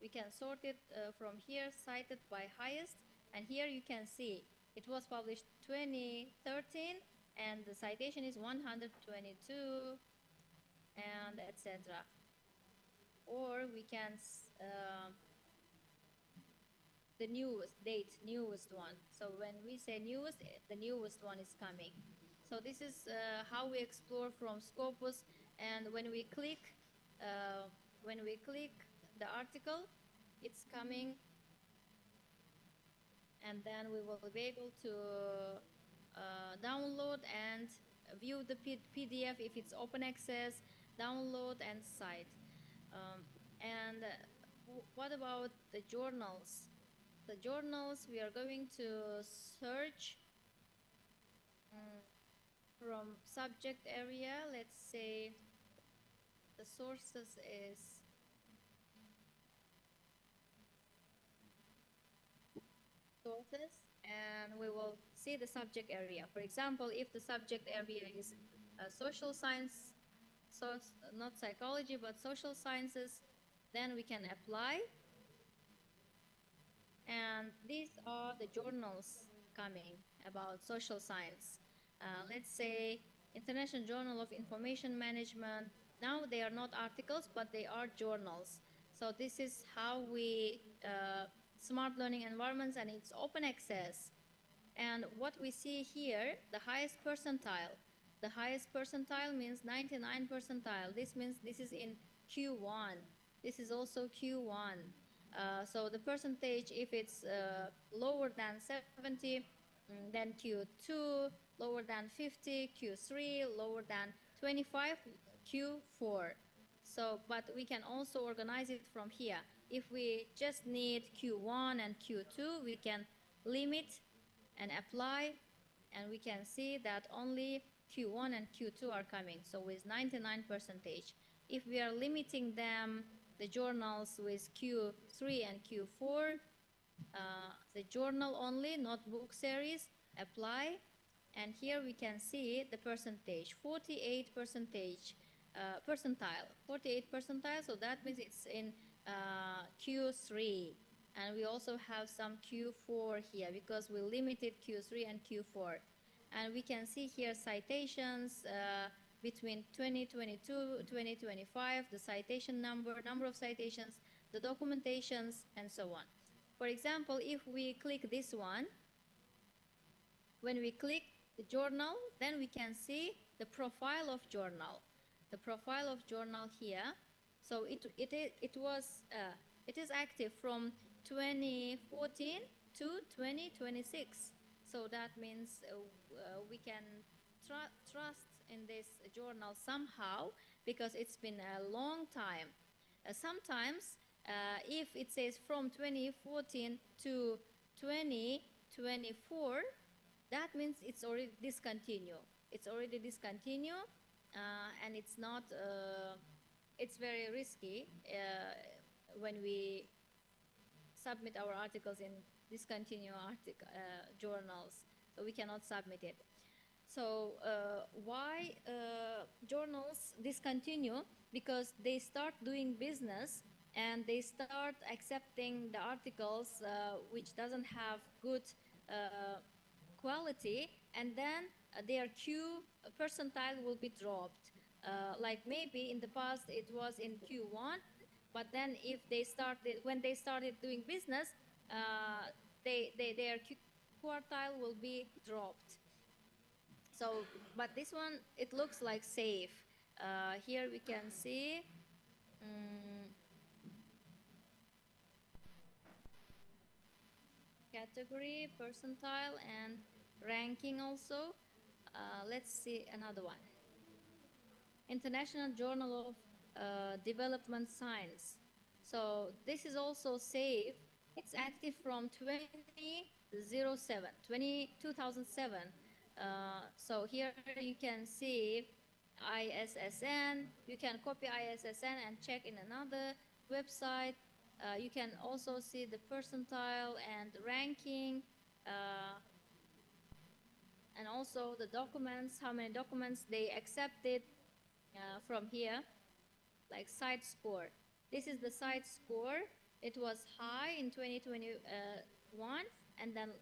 We can sort it from here, cited by highest, and here you can see it was published 2013, and the citation is 122, and etc. Or we can the newest one. So when we say newest, the newest one is coming. So this is how we explore from Scopus, and when we click the article, it's coming, and then we will be able to download and view the PDF if it's open access, download and cite. And what about the journals? The journals, we are going to search from subject area. Let's say the sources is sources, and we will see the subject area. For example, if the subject area is social science, so not psychology, but social sciences, then we can apply. And these are the journals coming about social science. Let's say International Journal of Information Management. Now they are not articles, but they are journals. So this is how we smart learning environments, and it's open access. And what we see here, the highest percentile, The highest percentile means 99 percentile. This means this is in Q1. This is also Q1. So the percentage, if it's lower than 70, then Q2, lower than 50, Q3, lower than 25, Q4. So, but we can also organize it from here. If we just need Q1 and Q2, we can limit and apply, and we can see that only Q1 and Q2 are coming, so with 99 percentage. If we are limiting them, the journals with Q3 and Q4, the journal only, not book series, apply, and here we can see the percentage, 48 percentage, percentile, 48 percentile, so that means it's in Q3. And we also have some Q4 here because we limited Q3 and Q4. And we can see here citations between 2022, 2025, the citation number of citations, the documentations, and so on. For example, if we click this one, when we click the journal, then we can see the profile of journal. The profile of journal here. So it is active from 2014 to 2026. So that means we can trust in this journal somehow because it's been a long time. Sometimes if it says from 2014 to 2024, that means it's already discontinued. It's already discontinued, and it's not. It's very risky when we submit our articles in discontinued journals, so we cannot submit it. So why journals discontinue? Because they start doing business and they start accepting the articles which doesn't have good quality, and then their Q percentile will be dropped. Like maybe in the past it was in Q1, but then if they started, when they started doing business, their Q quartile will be dropped. So, but this one, it looks like safe. Here we can see category, percentile, and ranking also. Let's see another one. International Journal of Development Science. So this is also safe. It's active from 2007. So here you can see ISSN. You can copy ISSN and check in another website. You can also see the percentile and ranking, and also the documents, how many documents they accepted from here, like site score. This is the site score. It was high in 2021 and then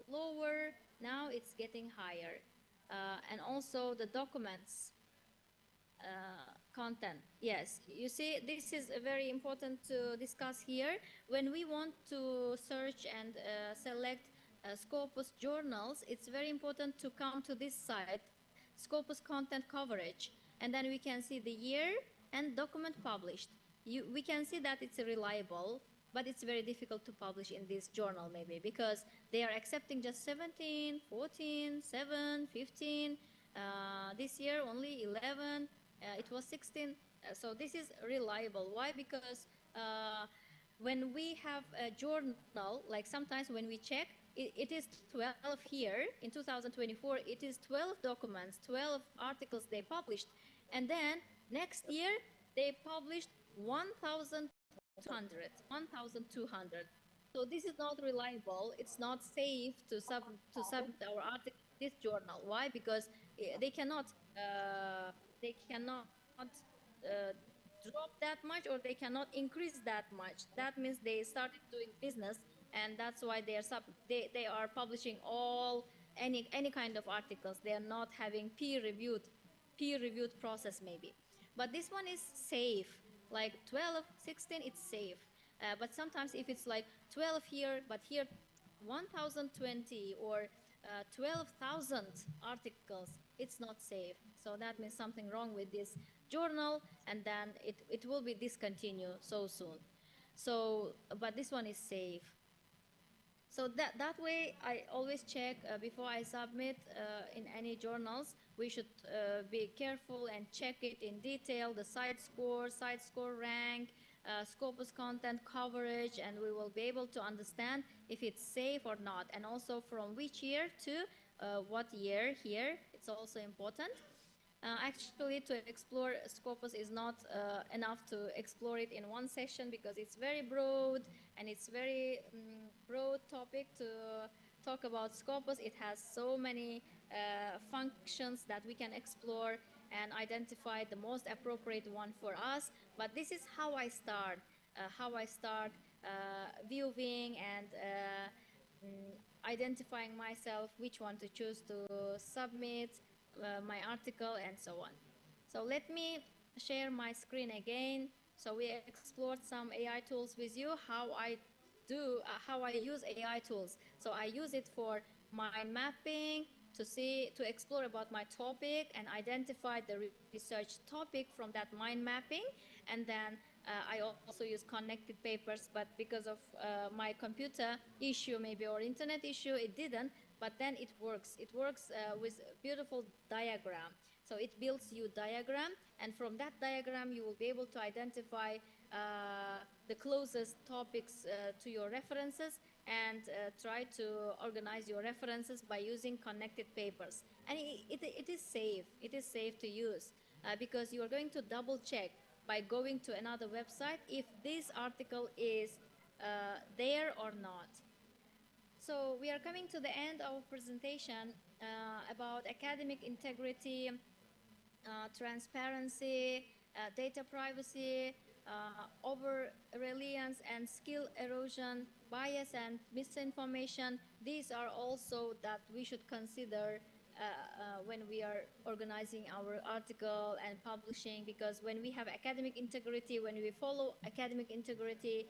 lower. Now it's getting higher. And also the documents content. Yes, you see, this is very important to discuss here. When we want to search and select Scopus journals, it's very important to come to this site, Scopus content coverage, and then we can see the year and document published. We can see that it's reliable, but it's very difficult to publish in this journal maybe because they are accepting just 17, 14, 7, 15, this year only 11, it was 16. So this is reliable. Why? Because when we have a journal, like sometimes when we check, it is 12 here in 2024, it is 12 documents, 12 articles they published. And then next year they published 1,200. So this is not reliable. It's not safe to submit our article in this journal. Why? Because they cannot drop that much, or they cannot increase that much. That means they started doing business, and that's why they are publishing any kind of articles. They are not having peer reviewed process maybe. But this one is safe. Like 12, 16, it's safe. But sometimes if it's like 12 here, but here 1,020 or 12,000 articles, it's not safe. So that means something wrong with this journal, and then it will be discontinued so soon. So, but this one is safe. So that way, I always check before I submit in any journals. We should be careful and check it in detail, the site score rank, Scopus content coverage, and we will be able to understand if it's safe or not, and also from which year to what year here. It's also important. Actually, to explore Scopus is not enough to explore it in one session, because it's very broad, and it's very broad topic to talk about Scopus. It has so many functions that we can explore and identify the most appropriate one for us. But this is how I start, viewing and identifying myself, which one to choose to submit my article, and so on. So let me share my screen again. So we explored some AI tools with you, how I use AI tools. So I use it for mind mapping, to explore about my topic and identify the research topic from that mind mapping. And then I also use connected papers, but because of my computer issue maybe, or internet issue, it didn't. But then it works. It works with beautiful diagram. So it builds you diagram, and from that diagram you will be able to identify the closest topics to your references, and try to organize your references by using connected papers. And it is safe. It is safe to use because you are going to double check by going to another website if this article is there or not. So we are coming to the end of our presentation about academic integrity, transparency, data privacy, over-reliance and skill erosion, bias and misinformation. These are also that we should consider when we are organizing our article and publishing, because when we have academic integrity, when we follow academic integrity,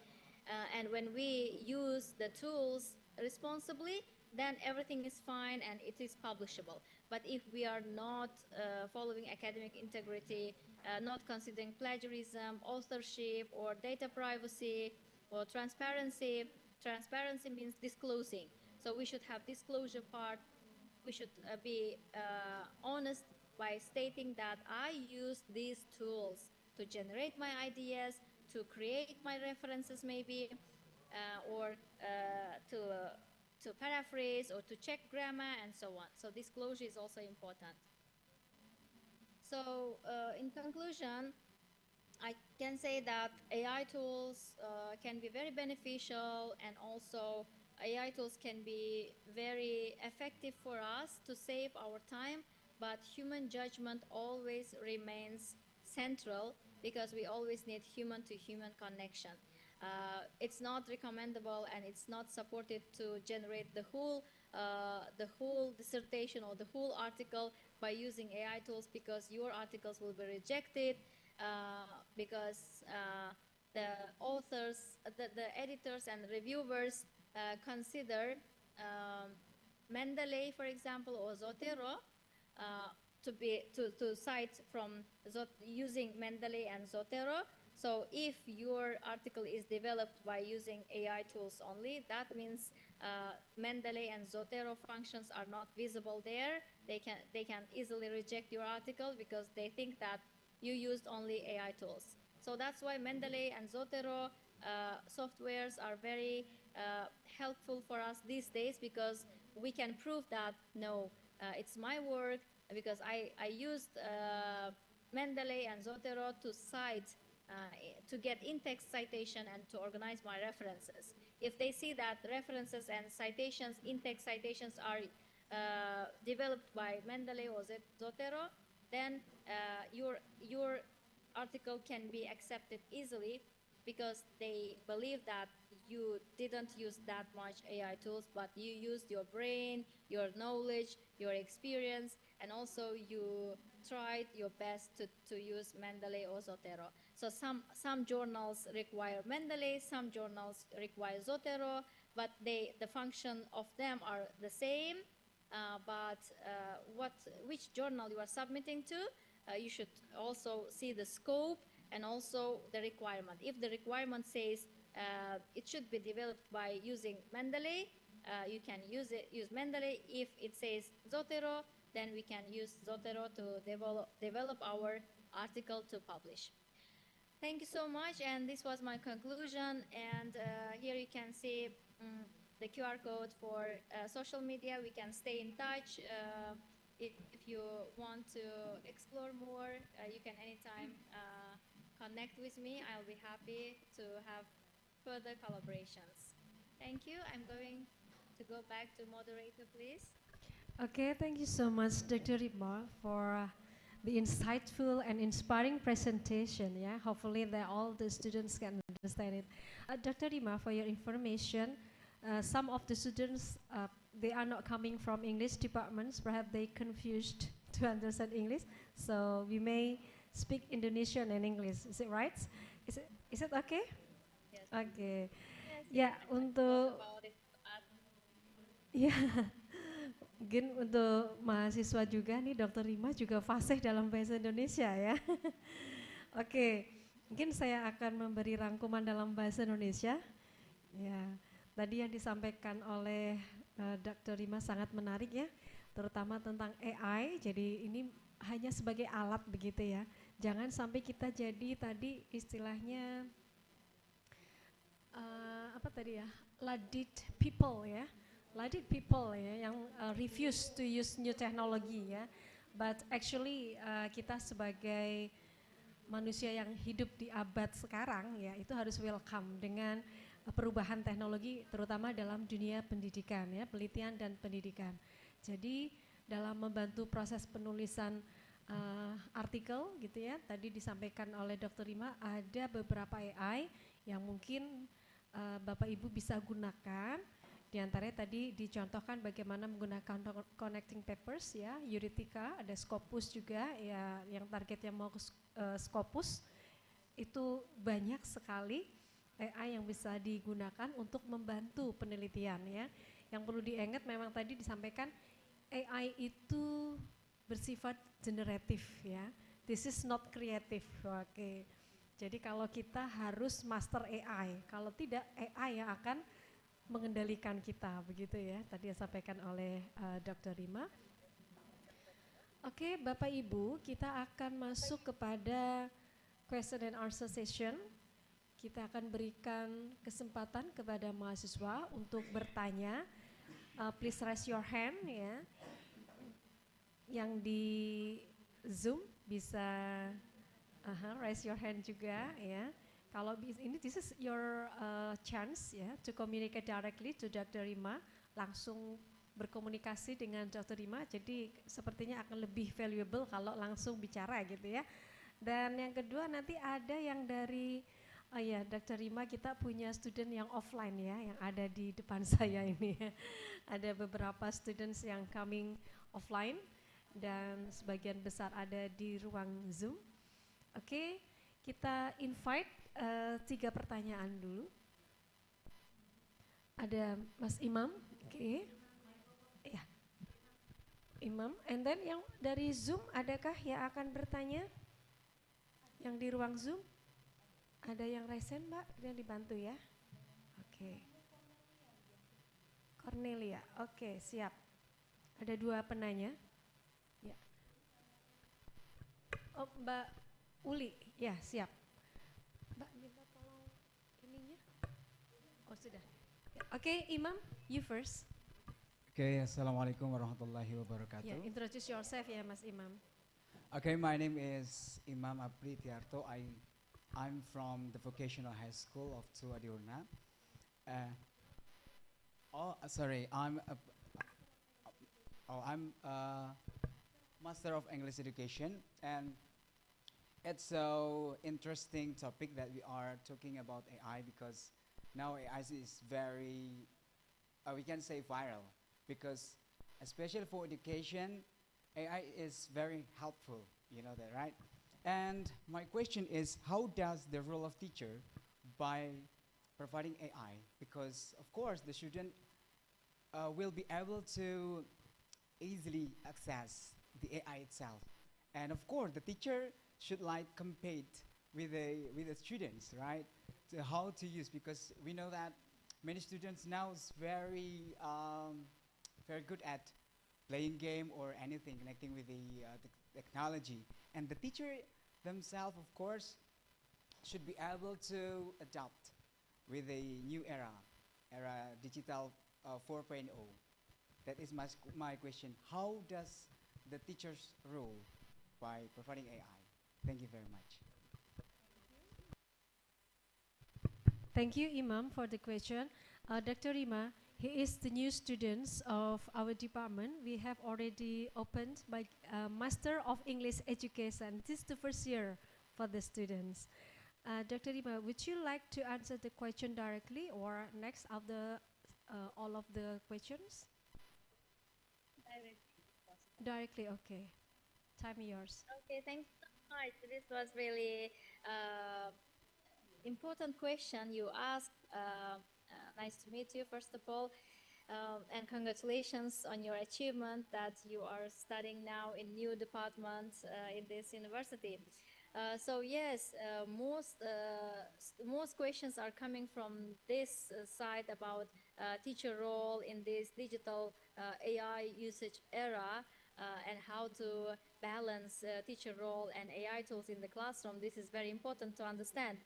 and when we use the tools responsibly, then everything is fine and it is publishable. But if we are not following academic integrity, not considering plagiarism, authorship, or data privacy, or transparency means disclosing. So we should have disclosure part. We should be honest by stating that I use these tools to generate my ideas, to create my references maybe, or to paraphrase, or to check grammar, and so on. So disclosure is also important. So in conclusion, I can say that AI tools can be very beneficial, and also AI tools can be very effective for us to save our time, but human judgment always remains central, because we always need human-to-human connection. It's not recommendable, and it's not supported to generate the whole dissertation or the whole article by using AI tools, because your articles will be rejected, because the authors, the editors and reviewers consider Mendeley, for example, or Zotero to cite from using Mendeley and Zotero. So if your article is developed by using AI tools only, that means Mendeley and Zotero functions are not visible there. They can easily reject your article because they think that you used only AI tools. So that's why Mendeley and Zotero softwares are very helpful for us these days, because we can prove that no, it's my work, because I used Mendeley and Zotero to cite, to get in-text citation and to organize my references. If they see that references and citations, in-text citations are developed by Mendeley or Zotero, then your article can be accepted easily, because they believe that you didn't use that much AI tools, but you used your brain, your knowledge, your experience, and also you tried your best to use Mendeley or Zotero. So some journals require Mendeley, some journals require Zotero, but the function of them are the same. but which journal you are submitting to, you should also see the scope and also the requirement. If the requirement says it should be developed by using Mendeley, you can use Mendeley. If it says Zotero, then we can use Zotero to develop our article to publish. Thank you so much, and this was my conclusion. And here you can see the QR code for social media. We can stay in touch. If you want to explore more, you can anytime connect with me. I'll be happy to have further collaborations. Thank you. I'm going to go back to moderator, please. Okay, thank you so much, Dr. Rima, for the insightful and inspiring presentation. Yeah, hopefully that all the students can understand it. Dr. Rima, for your information, some of the students they are not coming from English departments. Perhaps they confused to understand English, so we may speak Indonesian and English. Is it right? Is it okay? Yes. Okay. Yes, Ya, I untuk thought about it. ya mungkin untuk mahasiswa juga nih Dr. Rima juga fasih dalam bahasa Indonesia ya. Oke, mungkin saya akan memberi rangkuman dalam bahasa Indonesia. Ya, tadi yang disampaikan oleh Dr. Rima sangat menarik ya, terutama tentang AI. Jadi ini hanya sebagai alat begitu ya. Jangan sampai kita jadi tadi istilahnya apa tadi ya, ladit people ya, yang refuse to use new technology ya. But actually kita sebagai manusia yang hidup di abad sekarang ya, itu harus welcome dengan perubahan teknologi, terutama dalam dunia pendidikan ya, penelitian dan pendidikan. Jadi dalam membantu proses penulisan artikel gitu ya, tadi disampaikan oleh Dr. Rima ada beberapa AI yang mungkin Bapak Ibu bisa gunakan. Di antaranya tadi dicontohkan bagaimana menggunakan connecting papers ya, Eurytica, ada Scopus juga ya, yang targetnya mau Scopus. Itu banyak sekali AI yang bisa digunakan untuk membantu penelitian ya. Yang perlu diingat memang tadi disampaikan AI itu bersifat generatif ya. This is not creative. Oke. Jadi kalau kita harus master AI, kalau tidak AI yang akan mengendalikan kita begitu ya. Tadi disampaikan oleh Dr. Rima. Oke, Bapak Ibu, kita akan masuk kepada question and answer session. Kita akan berikan kesempatan kepada mahasiswa untuk bertanya. Please raise your hand ya. Yang di Zoom bisa raise your hand juga ya. Kalau ini this is your chance ya to communicate directly to Dr. Rima, langsung berkomunikasi dengan Dr. Rima. Jadi sepertinya akan lebih valuable kalau langsung bicara gitu ya. Dan yang kedua nanti ada yang dari Dr. Rima, kita punya student yang offline ya, yang ada di depan saya ini. Ada beberapa students yang coming offline dan sebagian besar ada di ruang Zoom. Oke, kita invite 3 pertanyaan dulu. Ada Mas Imam, oke. Ya, Imam, and then yang dari Zoom adakah yang akan bertanya? Yang di ruang Zoom? Ada yang resen Mbak, yang dibantu ya? Oke. Cornelia, oke siap. Ada 2 penanya. Ya. Oh Mbak Uli, ya siap. Mbak minta tolong ininya. Oh sudah. Ya, oke, Imam, you first. Okay, Assalamualaikum warahmatullahi wabarakatuh. Yeah, introduce yourself ya Mas Imam. Okay, my name is Imam Apri Tiarto. I'm from the Vocational High School of Tuadiurna. I'm a Master of English Education, and it's so interesting topic that we are talking about AI, because now AI is very, we can say viral, because especially for education, AI is very helpful, you know that, right? And my question is, how does the role of teacher by providing AI? Because of course the student will be able to easily access the AI itself. And of course, the teacher should like compete with the students, right? To how to use, because we know that many students now is very good at playing game or anything connecting with the technology. And the teacher themselves, of course, should be able to adapt with a new era digital 4.0. That is my question. How does the teacher's role by providing AI? Thank you very much. Thank you, Imam, for the question. Dr. Rima, he is the new students of our department. We have already opened by Master of English Education. This is the first year for the students. Dr. Rima, would you like to answer the question directly or next of the all of the questions? Directly, okay. Time yours. Okay, thanks so much. This was really important question you asked. Nice to meet you, first of all. And congratulations on your achievement that you are studying now in new department in this university. So yes, most questions are coming from this side about teacher role in this digital AI usage era, and how to balance teacher role and AI tools in the classroom. This is very important to understand.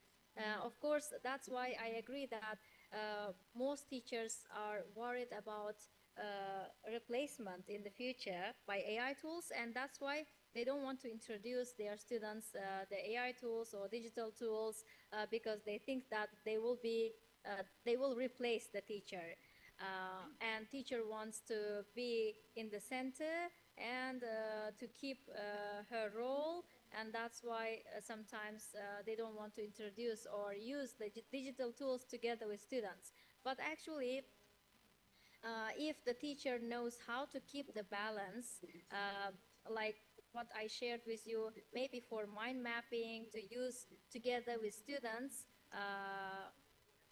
Of course, that's why I agree that most teachers are worried about replacement in the future by AI tools, and that's why they don't want to introduce their students the AI tools or digital tools because they think that they will replace the teacher. And teacher wants to be in the center and to keep her role, and that's why sometimes they don't want to introduce or use the digital tools together with students. But actually, if the teacher knows how to keep the balance, like what I shared with you, maybe for mind mapping to use together with students,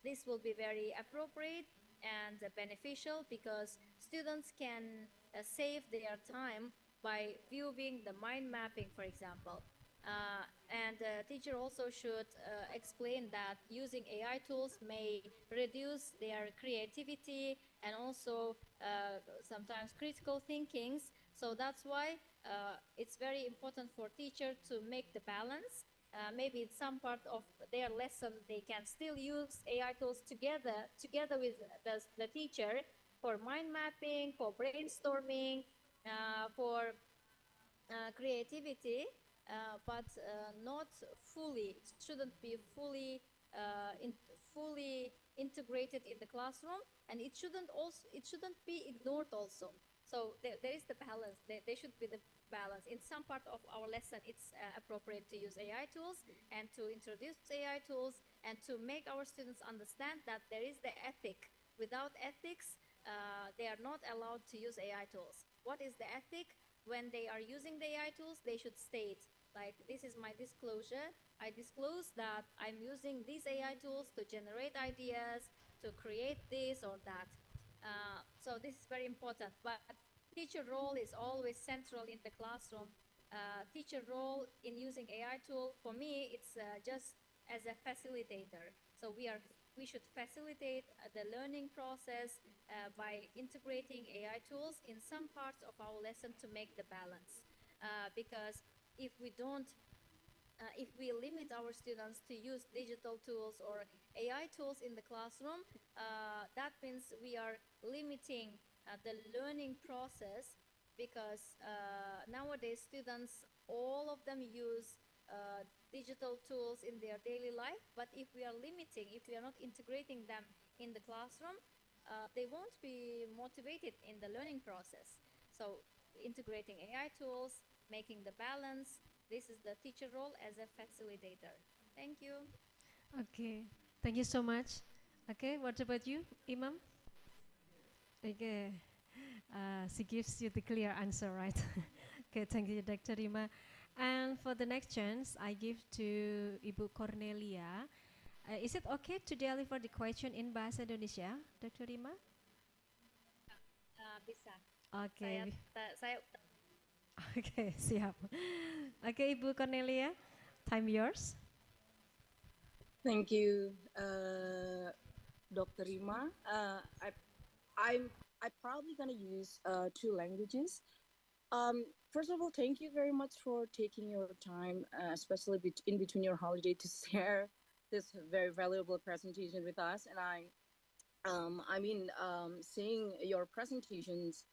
this will be very appropriate and beneficial because students can save their time by viewing the mind mapping, for example. And the teacher also should explain that using AI tools may reduce their creativity and also sometimes critical thinkings. So that's why it's very important for teacher to make the balance. Maybe in some part of their lesson they can still use AI tools together with the teacher for mind mapping, for brainstorming, for creativity, but not fully. It shouldn't be fully integrated in the classroom, and it shouldn't be ignored also. So there is the balance. There should be the balance. In some part of our lesson, it's appropriate to use AI tools and to introduce AI tools and to make our students understand that there is the ethic. Without ethics, they are not allowed to use AI tools. What is the ethic? When they are using the AI tools, they should state, like, this is my disclosure. I disclose that I'm using these AI tools to generate ideas, to create this or that. So this is very important. But teacher role is always central in the classroom. Teacher role in using AI tool, for me, it's just as a facilitator. So we should facilitate the learning process by integrating AI tools in some parts of our lesson to make the balance. Because if we don't, if we limit our students to use digital tools or AI tools in the classroom, that means we are limiting the learning process because nowadays students, all of them use digital tools in their daily life, but if we are limiting, if we are not integrating them in the classroom, they won't be motivated in the learning process. So integrating AI tools, making the balance, this is the teacher role as a facilitator. Thank you. Okay, thank you so much. Okay, what about you, Imam? Okay, she gives you the clear answer, right? Okay, thank you, Dr. Rima. And for the next chance, I give to Ibu Cornelia. Is it okay to deliver the question in Bahasa Indonesia, Dr. Rima? Bisa. Oke, Saya oke, siap. Oke, Ibu Cornelia, time yours. Thank you, Dr. Rima. I'm probably gonna use two languages. First of all, thank you very much for taking your time, especially in between your holiday, to share this very valuable presentation with us. And seeing your presentations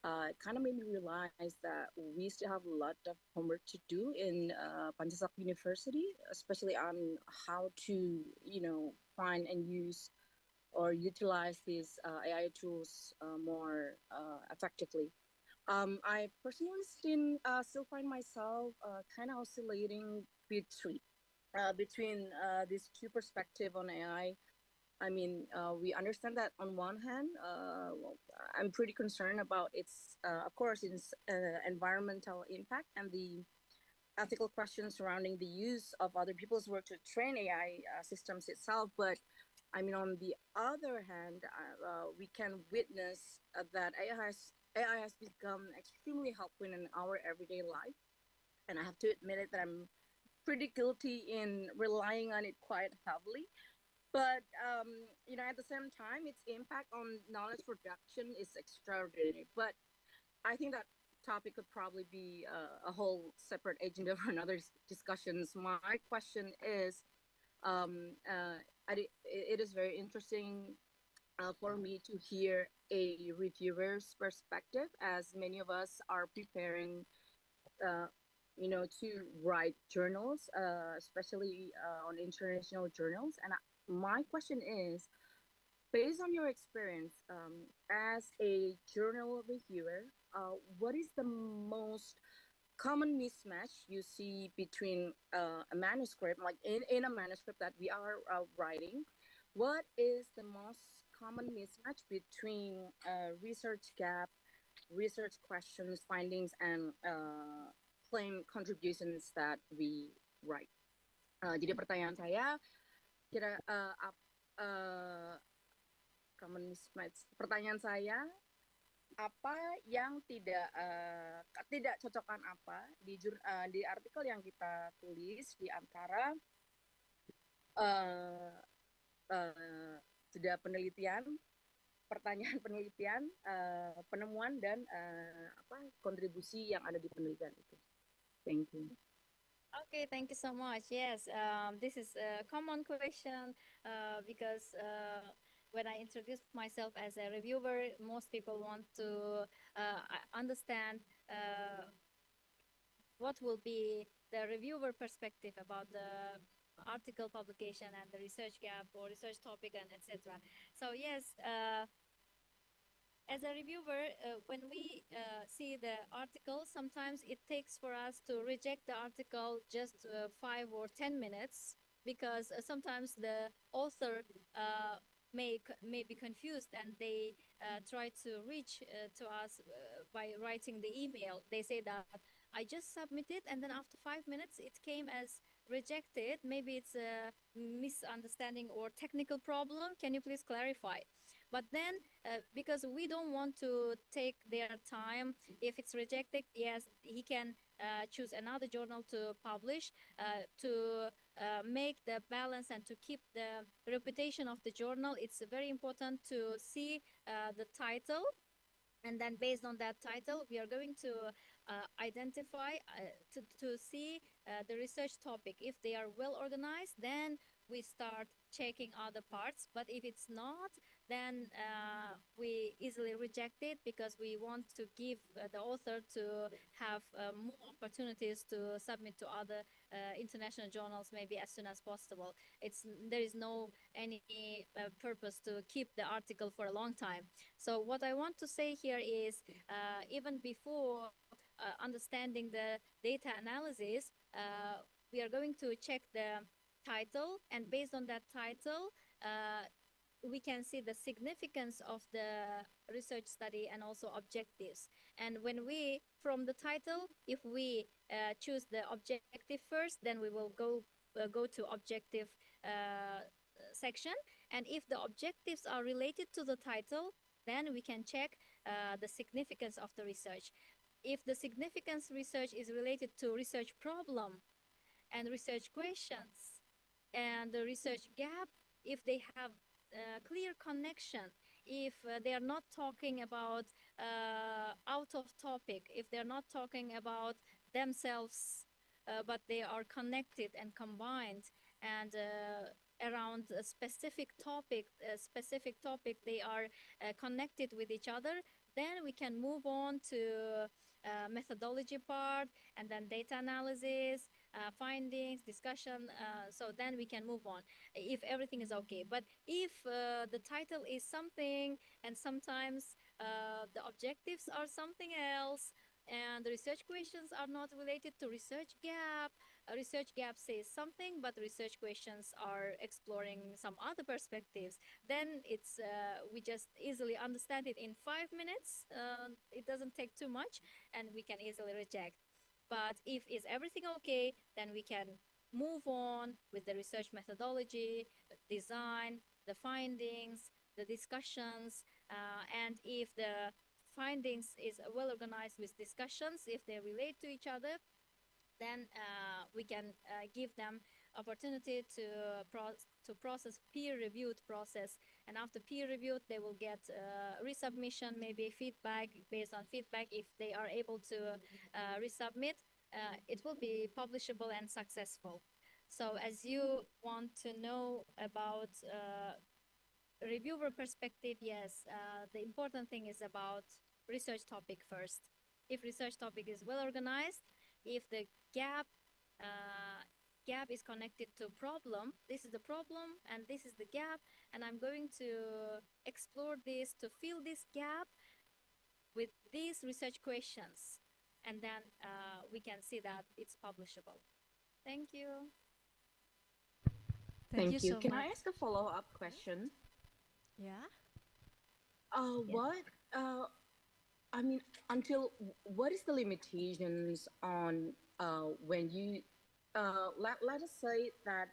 kind of made me realize that we still have a lot of homework to do in Pancasakti University, especially on how to, find and use or utilize these AI tools more effectively. I personally still find myself kind of oscillating between these two perspectives on AI. We understand that on one hand, I'm pretty concerned about its, of course, its environmental impact and the ethical questions surrounding the use of other people's work to train AI systems itself. But on the other hand, we can witness that AI has become extremely helpful in our everyday life, and I have to admit it that I'm pretty guilty in relying on it quite heavily. But at the same time, its impact on knowledge production is extraordinary. But I think that topic could probably be a whole separate agenda for another discussions. My question is, it is very interesting for me to hear a reviewer's perspective, as many of us are preparing, uh, to write journals, especially on international journals. And my question is, based on your experience as a journal reviewer, what is the most common mismatch you see between a manuscript, like in a manuscript that we are writing? What is the most common mismatch between research gap, research questions, findings, and claim contributions that we write? Jadi pertanyaan saya, kira uh, common mismatch. Pertanyaan saya, apa yang tidak cocokan apa di artikel yang kita tulis di antara sudah penelitian, pertanyaan penelitian, penemuan dan kontribusi yang ada di penelitian itu. Thank you. Okay, thank you so much. Yes, this is a common question because when I introduce myself as a reviewer, most people want to understand what will be the reviewer perspective about the article publication and the research gap or research topic and etc. So yes, as a reviewer, when we see the article, sometimes it takes for us to reject the article just 5 or 10 minutes because sometimes the author may be confused and they try to reach to us by writing the email. They say that I just submitted and then after 5 minutes it came as rejected. Maybe it's a misunderstanding or technical problem. Can you please clarify? But then, because we don't want to take their time, if it's rejected, yes, he can choose another journal to publish, to make the balance and to keep the reputation of the journal. It's very important to see the title. And then based on that title, we are going to identify, to see the research topic. If they are well organized, then we start checking other parts. But if it's not, then we easily reject it because we want to give the author to have more opportunities to submit to other international journals maybe as soon as possible. There is no any purpose to keep the article for a long time. So what I want to say here is even before understanding the data analysis, we are going to check the title, and based on that title, we can see the significance of the research study and also objectives. And when we, from the title, if we choose the objective first, then we will go to objective section. And if the objectives are related to the title, then we can check the significance of the research. If the significance research is related to research problem and research questions and the research gap, if they have clear connection, if they are not talking about out of topic, if they're not talking about themselves, but they are connected and combined and around a specific topic, they are connected with each other, then we can move on to methodology part and then data analysis, findings, discussion. So then we can move on if everything is okay. But if the title is something and sometimes the objectives are something else and the research questions are not related to research gap, a research gap says something, but research questions are exploring some other perspectives, then it's we just easily understand it in 5 minutes. It doesn't take too much, and we can easily reject. But if is everything okay, then we can move on with the research methodology, design, the findings, the discussions, and if the findings is well organized with discussions, if they relate to each other, then we can give them opportunity to process peer-reviewed process, and after peer-reviewed they will get resubmission, maybe feedback. Based on feedback, if they are able to resubmit, it will be publishable and successful. So as you want to know about reviewer perspective, yes, the important thing is about research topic first. If research topic is well organized, if the gap gap is connected to problem, this is the problem and this is the gap, and I'm going to explore this to fill this gap with these research questions, and then we can see that it's publishable. Thank you. Thank you so Can much. I ask a follow-up question? Yeah. What I mean, until what is the limitations on when you let us say that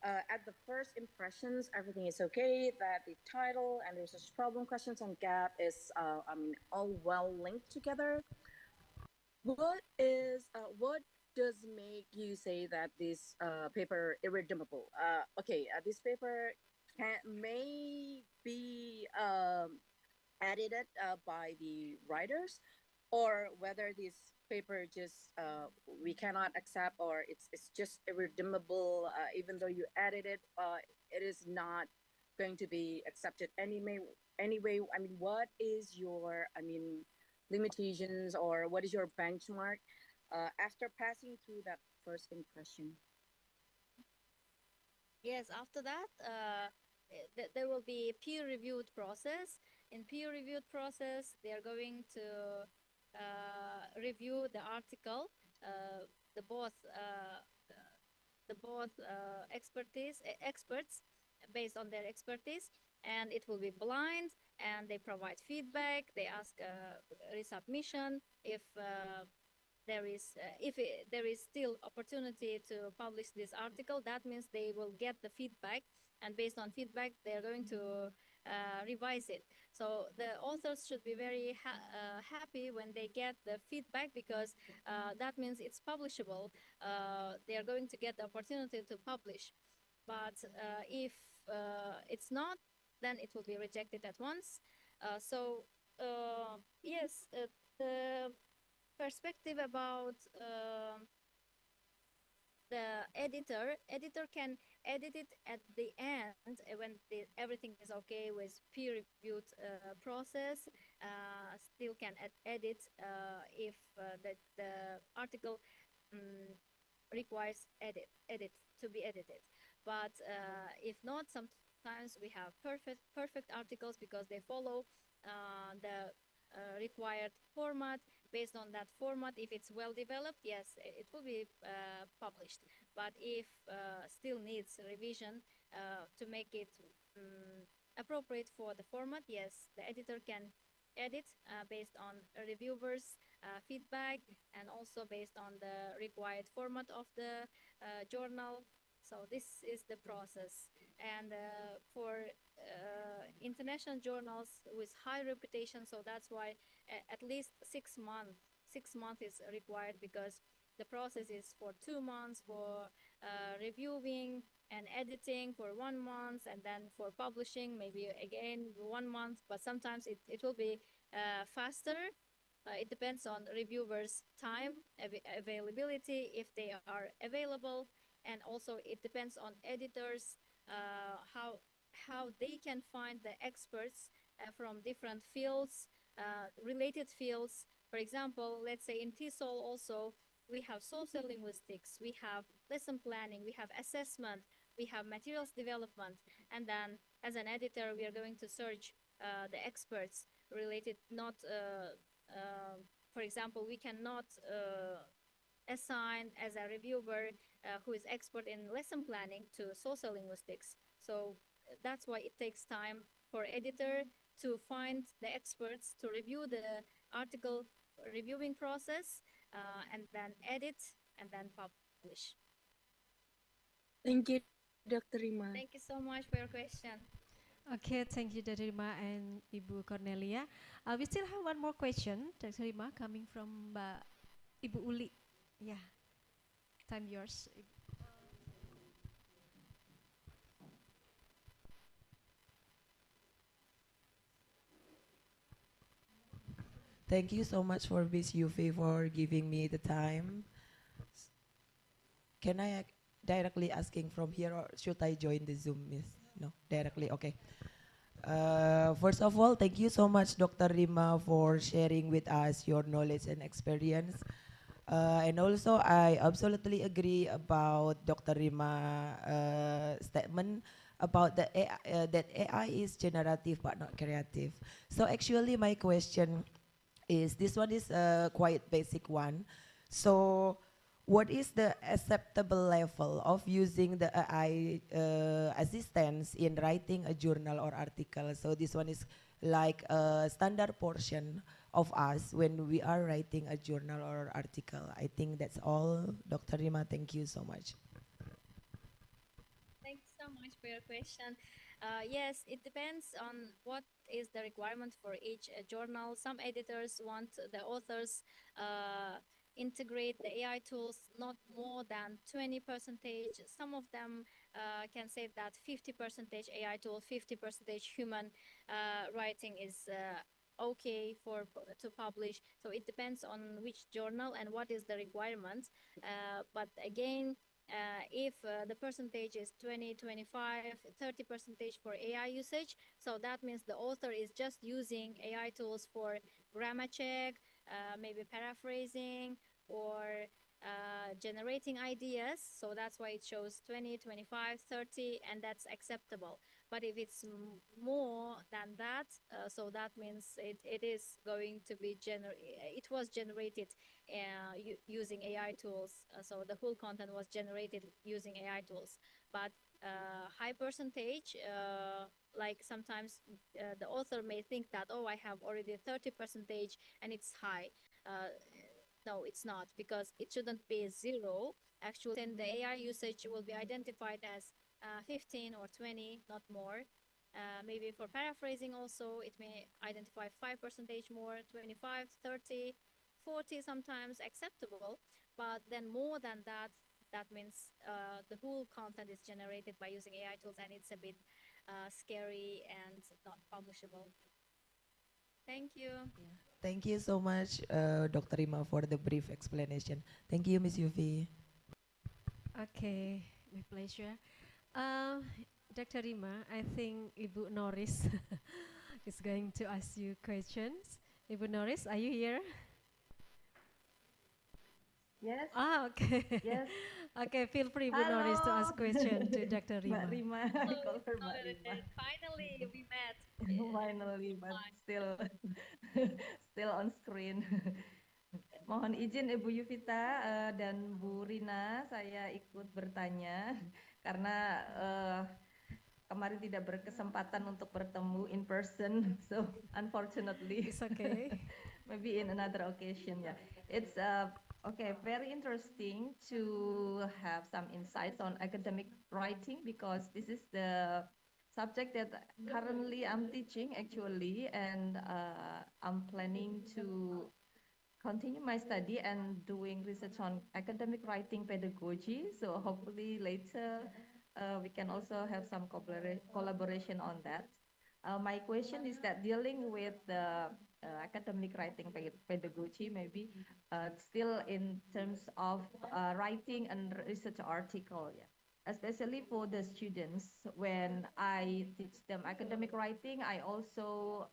at the first impressions everything is okay, that the title and there's a problem, questions, and gap is all well linked together. What does make you say that this paper irredeemable? This paper may be edited by the writers, or whether this paper just we cannot accept, or it's just irredeemable. Even though you edit it, it is not going to be accepted anyway. Anyway, I mean, what is your limitations, or what is your benchmark after passing through that first impression? Yes, after that, there will be peer-reviewed process. In peer-reviewed process, they are going to review the article, the both experts based on their expertise, and it will be blind. And they provide feedback. They ask resubmission if there is still opportunity to publish this article. That means they will get the feedback, and based on feedback they are going to revise it. So the authors should be very happy when they get the feedback, because that means it's publishable. They are going to get the opportunity to publish. But if it's not, then it will be rejected at once. Yes, the perspective about the editor can edit it at the end when everything is okay with peer-reviewed process. Still can edit if the article requires edit to be edited. But if not, sometimes we have perfect articles because they follow the required format. Based on that format, if it's well developed, yes, it will be published. But if still needs revision to make it appropriate for the format, yes, the editor can edit based on reviewers' feedback, and also based on the required format of the journal. So this is the process. and for international journals with high reputation. So that's why at least 6 months. 6 months is required because the process is for 2 months for reviewing and editing for 1 month, and then for publishing maybe again 1 month. But sometimes it will be faster. It depends on reviewers' time availability, if they are available, and also it depends on editors, how they can find the experts from different fields, related fields. For example, let's say in TESOL also we have social linguistics, we have lesson planning, we have assessment, we have materials development, and then as an editor we are going to search the experts related, not for example, we cannot assign as a reviewer who is expert in lesson planning to social linguistics. So that's why it takes time for editor to find the experts to review the article reviewing process, and then edit and then publish. Thank you, Dr. Rima. Thank you so much for your question. Okay, thank you, Dr. Rima and Ibu Cornelia. We still have one more question, Dr. Rima, coming from Ibu Uli. Yeah, time yours. Thank you so much for Miss Yufi for giving me the time. Can I directly asking from here, or should I join the Zoom, Miss? No, directly. Okay. First of all, thank you so much, Dr. Rima, for sharing with us your knowledge and experience. And also, I absolutely agree about Dr. Rima statement about that AI is generative but not creative. So actually, my question is, this one is a quite basic one. So what is the acceptable level of using the AI assistance in writing a journal or article? So this one is like a standard portion of us when we are writing a journal or article. I think that's all. Dr. Rima, thank you so much. Thanks so much for your question. Yes, it depends on what is the requirement for each journal. Some editors want the authors integrate the AI tools not more than 20 percentage. Some of them can say that 50 percentage AI tool, 50 percentage human writing is okay for to publish. So it depends on which journal and what is the requirement. But again, if the percentage is 20, 25, 30 percentage for AI usage, so that means the author is just using AI tools for grammar check, maybe paraphrasing, or generating ideas. So that's why it shows 20, 25, 30, and that's acceptable. But if it's more than that, so that means it is going to be it was generated using AI tools. So the whole content was generated using AI tools. But high percentage, like sometimes the author may think that, oh, I have already 30 percentage and it's high. No, it's not, because it shouldn't be zero. Actually, then the AI usage will be identified as 15 or 20, not more. Maybe for paraphrasing also, it may identify 5 percentage more, 25, 30, 40 sometimes acceptable. But then more than that, that means the whole content is generated by using AI tools, and it's a bit scary and not publishable. Thank you. Yeah. Thank you so much, Dr. Rima, for the brief explanation. Thank you, Miss Yufi. Okay, my pleasure. Uh, Dr. Rima, I think Ibu Norris is going to ask you questions. Ibu Norris, are you here? Yes, Ah, okay. yes. Okay, feel free, Ibu Norris, to ask Halo, question to Dr. Mbak Rima. Rima. I Hello, call her Mbak Rima. Noted. Finally, we met. Finally, but Fine. still, still on screen. Mohon izin Ibu Yuvita dan Bu Rina, saya ikut bertanya karena kemarin tidak berkesempatan untuk bertemu in person, so unfortunately, It's okay. maybe in another occasion. Yeah, it's Okay, very interesting to have some insights on academic writing because this is the subject that currently I'm teaching actually, and I'm planning to continue my study and doing research on academic writing pedagogy. So hopefully later we can also have some collaboration on that. My question is that dealing with the academic writing pedagogy, maybe still in terms of writing and research article, yeah. Especially for the students, when I teach them academic writing, I also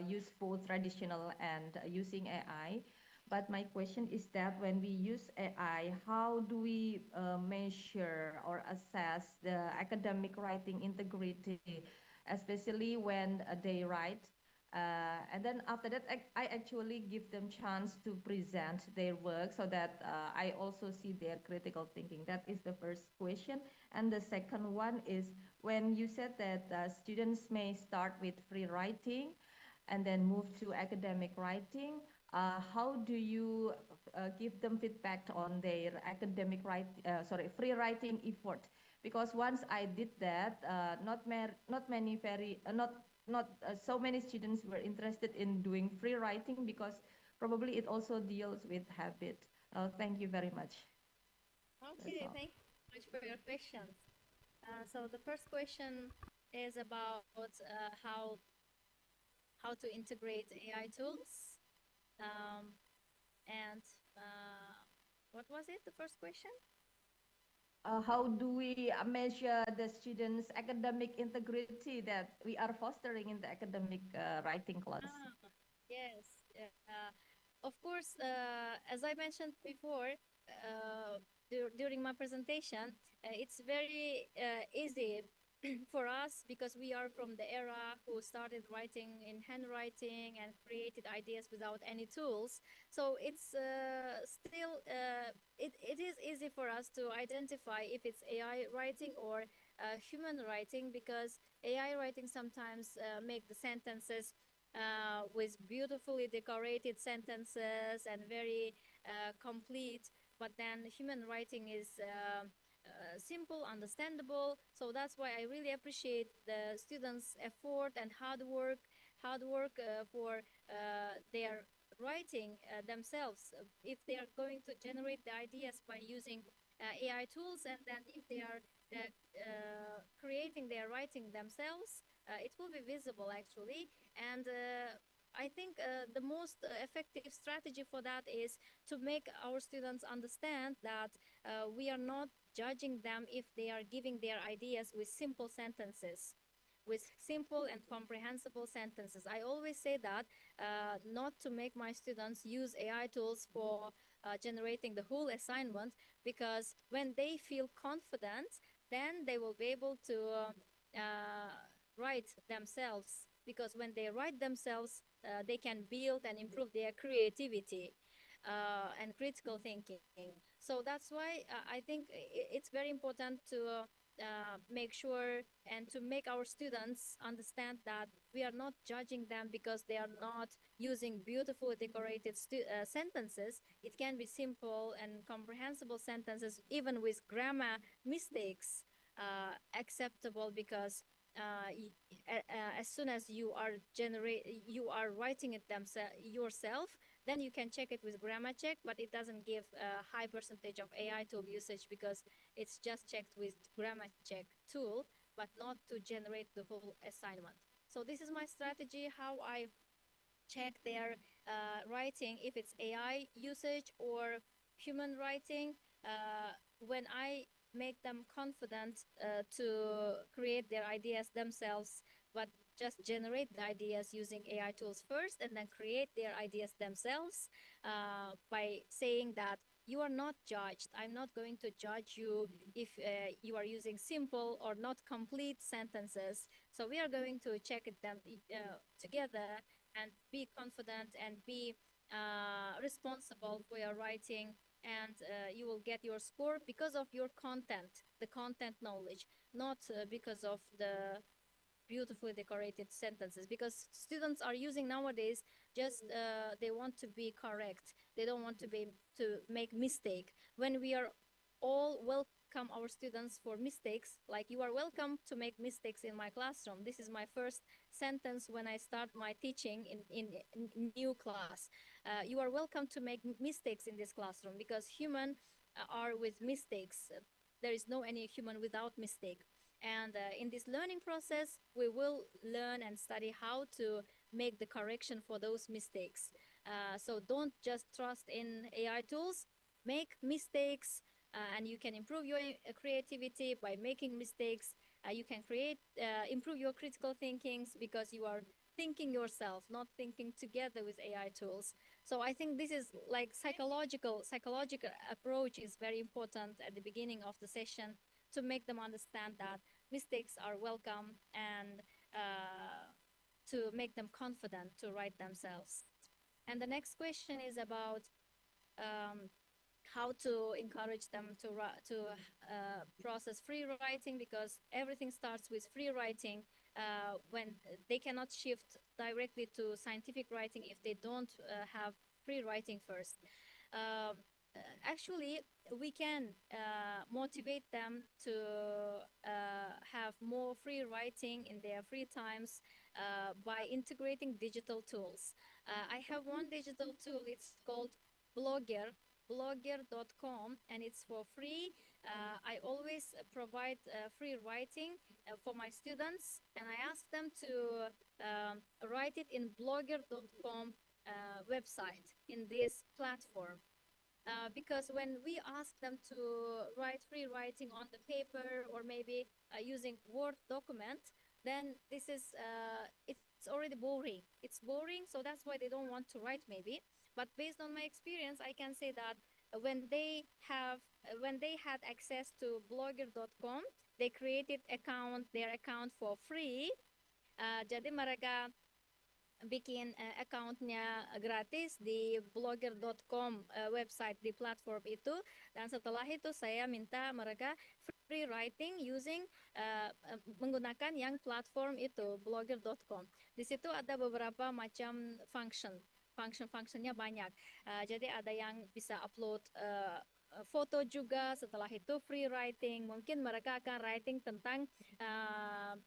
use both traditional and using AI. But my question is that when we use AI, how do we measure or assess the academic writing integrity, especially when they write? And then after that, I actually give them chance to present their work so that I also see their critical thinking. That is the first question. And the second one is when you said that students may start with free writing and then move to academic writing, how do you give them feedback on their free writing effort? Because once I did that, not so many students were interested in doing free writing because probably it also deals with habit. Thank you very much. That's Okay, all. thank you so much for your questions. So the first question is about how to integrate AI tools. Um, and what was it? The first question? How do we measure the students' academic integrity that we are fostering in the academic writing class? Ah, yes. Of course, as I mentioned before, during my presentation, it's very easy for us because we are from the era who started writing in handwriting and created ideas without any tools. So it's still it is easy for us to identify if it's AI writing or human writing, because AI writing sometimes make the sentences with beautifully decorated sentences and very complete. But then human writing is simple, understandable. So that's why I really appreciate the students' effort and hard work for their writing themselves. If they are going to generate the ideas by using AI tools, and then if they are creating their writing themselves, it will be visible actually. And I think the most effective strategy for that is to make our students understand that we are not judging them if they are giving their ideas with simple sentences, with simple and comprehensible sentences. I always say that not to make my students use AI tools for generating the whole assignment, because when they feel confident, then they will be able to write themselves. Because when they write themselves, they can build and improve their creativity and critical thinking. So that's why I think it's very important to make sure and to make our students understand that we are not judging them because they are not using beautifully decorated sentences. It can be simple and comprehensible sentences, even with grammar mistakes, acceptable, because as soon as you are writing it yourself, then you can check it with grammar check, but it doesn't give a high percentage of AI tool usage because it's just checked with grammar check tool, but not to generate the whole assignment. So this is my strategy, how I check their writing, if it's AI usage or human writing. When I make them confident to create their ideas themselves, but just generate the ideas using AI tools first and then create their ideas themselves by saying that you are not judged. I'm not going to judge you if you are using simple or not complete sentences. So we are going to check them together and be confident and be responsible for your writing, and you will get your score because of your content, the content knowledge, not because of the beautifully decorated sentences, because students are using nowadays just they want to be correct. They don't want to make mistake. When we are all welcome our students for mistakes, like you are welcome to make mistakes in my classroom. This is my first sentence when I start my teaching in new class. You are welcome to make mistakes in this classroom because human are with mistakes. There is no any human without mistake. And in this learning process, we will learn and study how to make the correction for those mistakes. So don't just trust in AI tools, make mistakes, and you can improve your creativity by making mistakes. You can improve your critical thinkings because you are thinking yourself, not thinking together with AI tools. So I think this is like psychological approach is very important at the beginning of the session to make them understand that mistakes are welcome and to make them confident to write themselves. And the next question is about um, how to encourage them to process free writing, because everything starts with free writing. When they cannot shift directly to scientific writing if they don't have free writing first. Um, Actually, we can motivate them to have more free writing in their free times by integrating digital tools. I have one digital tool, it's called Blogger, blogger.com, and it's for free. I always provide free writing for my students, and I ask them to write it in blogger.com website in this platform. Because when we ask them to write free writing on the paper or maybe using Word document, then it's already boring. It's boring, so that's why they don't want to write maybe. But based on my experience, I can say that when they had access to blogger.com, they created their account for free. Jadi mereka bikin accountnya gratis di blogger.com website di platform itu, dan setelah itu saya minta mereka free writing using menggunakan yang platform itu blogger.com. Di situ ada beberapa macam function-functionnya banyak. Jadi ada yang bisa upload foto juga, setelah itu free writing. Mungkin mereka akan writing tentang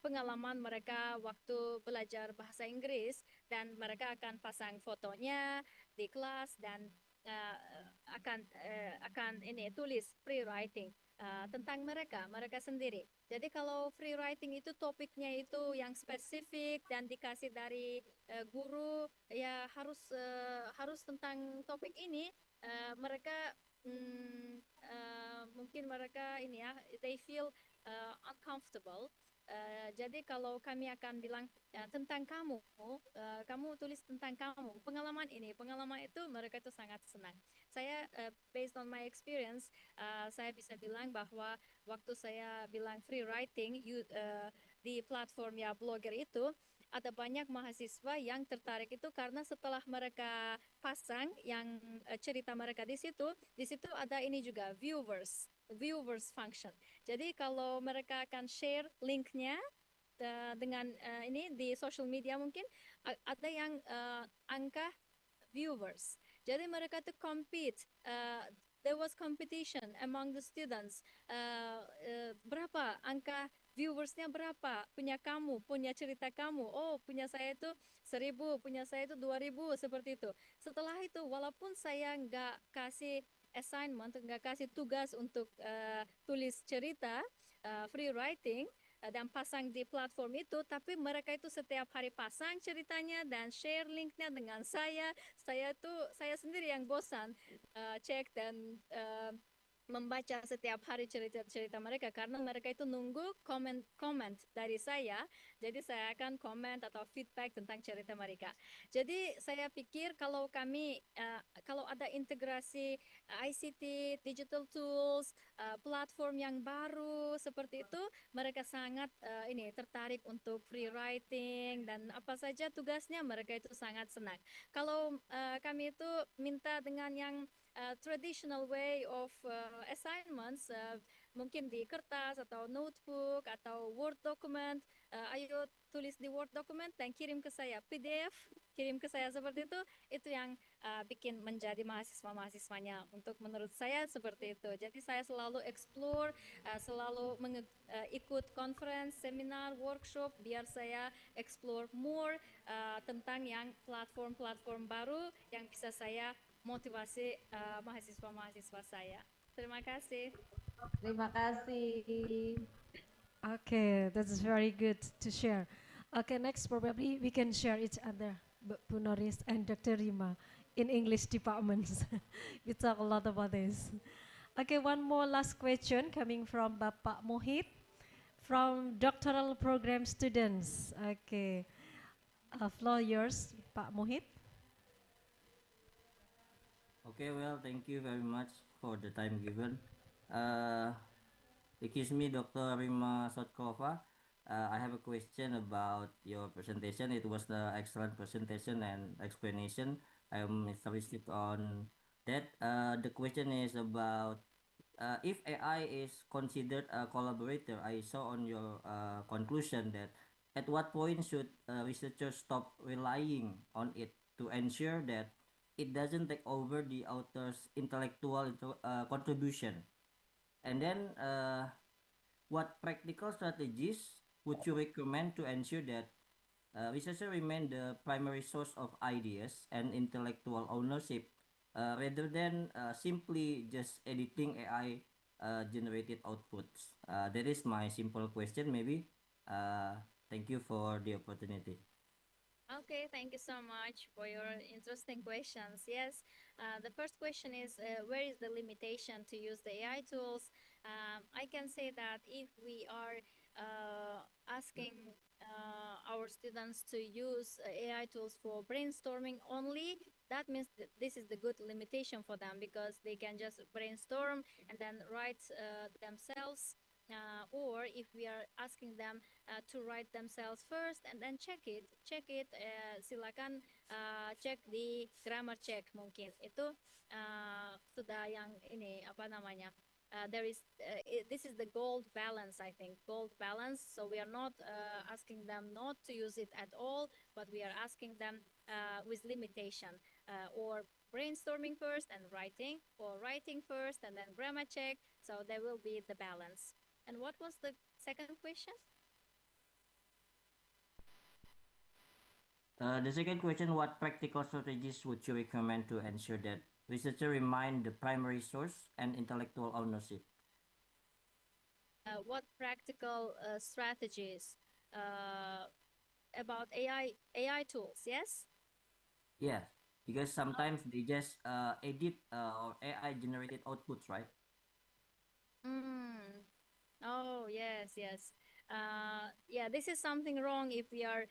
pengalaman mereka waktu belajar bahasa Inggris, dan mereka akan pasang fotonya di kelas dan akan ini tulis free writing tentang mereka sendiri. Jadi kalau free writing itu topiknya itu yang spesifik dan dikasih dari guru, ya harus tentang topik ini. Mereka mungkin mereka ini ya, they feel uncomfortable. Jadi kalau kami akan bilang tentang kamu, kamu tulis tentang kamu, pengalaman itu, mereka itu sangat senang. Saya based on my experience, saya bisa bilang bahwa waktu saya bilang free writing di platform ya blogger itu, ada banyak mahasiswa yang tertarik itu karena setelah mereka pasang yang cerita mereka di situ ada ini juga viewers function. Jadi kalau mereka akan share linknya dengan ini di social media, mungkin ada yang angka viewers. Jadi mereka tuh compete. There was competition among the students. Berapa angka viewersnya, berapa punya kamu, punya cerita kamu, oh punya saya itu 1.000, punya saya itu 2.000, seperti itu. Setelah itu walaupun saya nggak kasih assignment, nggak kasih tugas untuk tulis cerita free writing dan pasang di platform itu, tapi mereka itu setiap hari pasang ceritanya dan share linknya dengan saya sendiri yang bosan cek dan membaca setiap hari cerita mereka, karena mereka itu nunggu komen dari saya. Jadi saya akan komen atau feedback tentang cerita mereka. Jadi saya pikir kalau ada integrasi ICT, digital tools, platform yang baru seperti itu, mereka sangat tertarik untuk free writing dan apa saja tugasnya, mereka itu sangat senang. Kalau kami itu minta dengan yang traditional way of assignments, mungkin di kertas atau notebook atau Word document, ayo tulis di Word document dan kirim ke saya PDF kirim ke saya seperti itu yang bikin menjadi mahasiswa-mahasiswanya. Untuk menurut saya seperti itu. Jadi saya selalu explore, selalu ikut conference, seminar, workshop, biar saya explore more tentang yang platform-platform baru yang bisa saya motivasi mahasiswa-mahasiswa saya. Terima kasih. Terima kasih. Okay, that's very good to share. Okay, next probably we can share each other, Bu Noris and Dr. Rima, in English departments. We talk a lot about this. Okay, one more last question coming from Bapak Mohit from doctoral program students. Okay, floor yours, Pak Mohit. Okay, well, thank you very much for the time given. Excuse me, Dr. Rima Sotkova. I have a question about your presentation. It was the excellent presentation and explanation. I am interested on that. The question is about if AI is considered a collaborator. I saw on your conclusion that at what point should researchers stop relying on it to ensure that it doesn't take over the author's intellectual contribution? And then, what practical strategies would you recommend to ensure that researchers remain the primary source of ideas and intellectual ownership rather than simply just editing AI generated outputs? That is my simple question, maybe. Thank you for the opportunity. Okay, thank you so much for your interesting questions. Yes, the first question is where is the limitation to use the AI tools? I can say that if we are asking our students to use AI tools for brainstorming only, that means that this is the good limitation for them because they can just brainstorm and then write themselves. Or if we are asking them to write themselves first and then check it, silakan cek di grammar check mungkin itu sudah yang ini apa namanya. This is the gold balance, I think, gold balance. So we are not asking them not to use it at all, but we are asking them with limitation or brainstorming first and writing, or writing first and then grammar check. So there will be the balance. And what was the second question? The second question, what practical strategies would you recommend to ensure that researchers remain the primary source and intellectual ownership? What practical strategies about AI tools? Yes. Yes, because sometimes they just edit or AI generated outputs, right? Mm. Oh, yes, yes. Yeah, this is something wrong if we are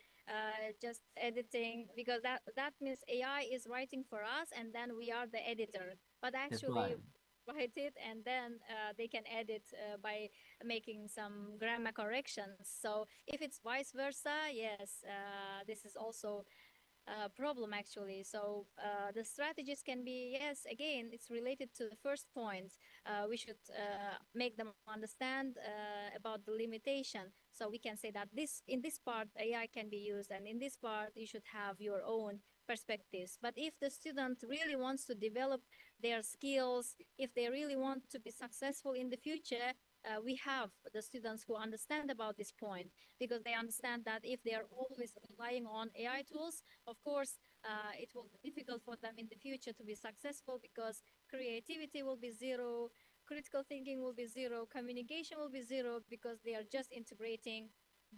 just editing because that means AI is writing for us and then we are the editor. But That's actually, right. write it and then they can edit by making some grammar corrections. So if it's vice versa, yes, this is also problem actually. So the strategies can be, yes, again, it's related to the first point. We should make them understand about the limitation. So we can say that this in this part AI can be used, and in this part you should have your own perspectives. But if the student really wants to develop their skills, if they really want to be successful in the future, we have the students who understand about this point because they understand that if they are always relying on AI tools, of course, it will be difficult for them in the future to be successful because creativity will be zero, critical thinking will be zero, communication will be zero because they are just integrating,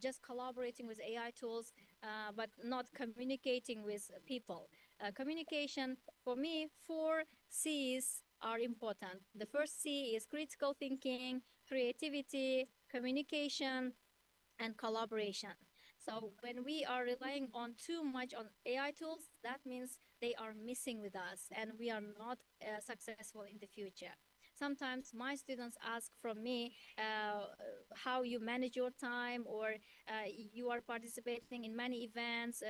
just collaborating with AI tools, but not communicating with people. Communication, for me, 4 C's are important. The first C is critical thinking, creativity, communication, and collaboration. So when we are relying on too much on AI tools, that means they are missing with us and we are not successful in the future. Sometimes my students ask from me how you manage your time, or you are participating in many events,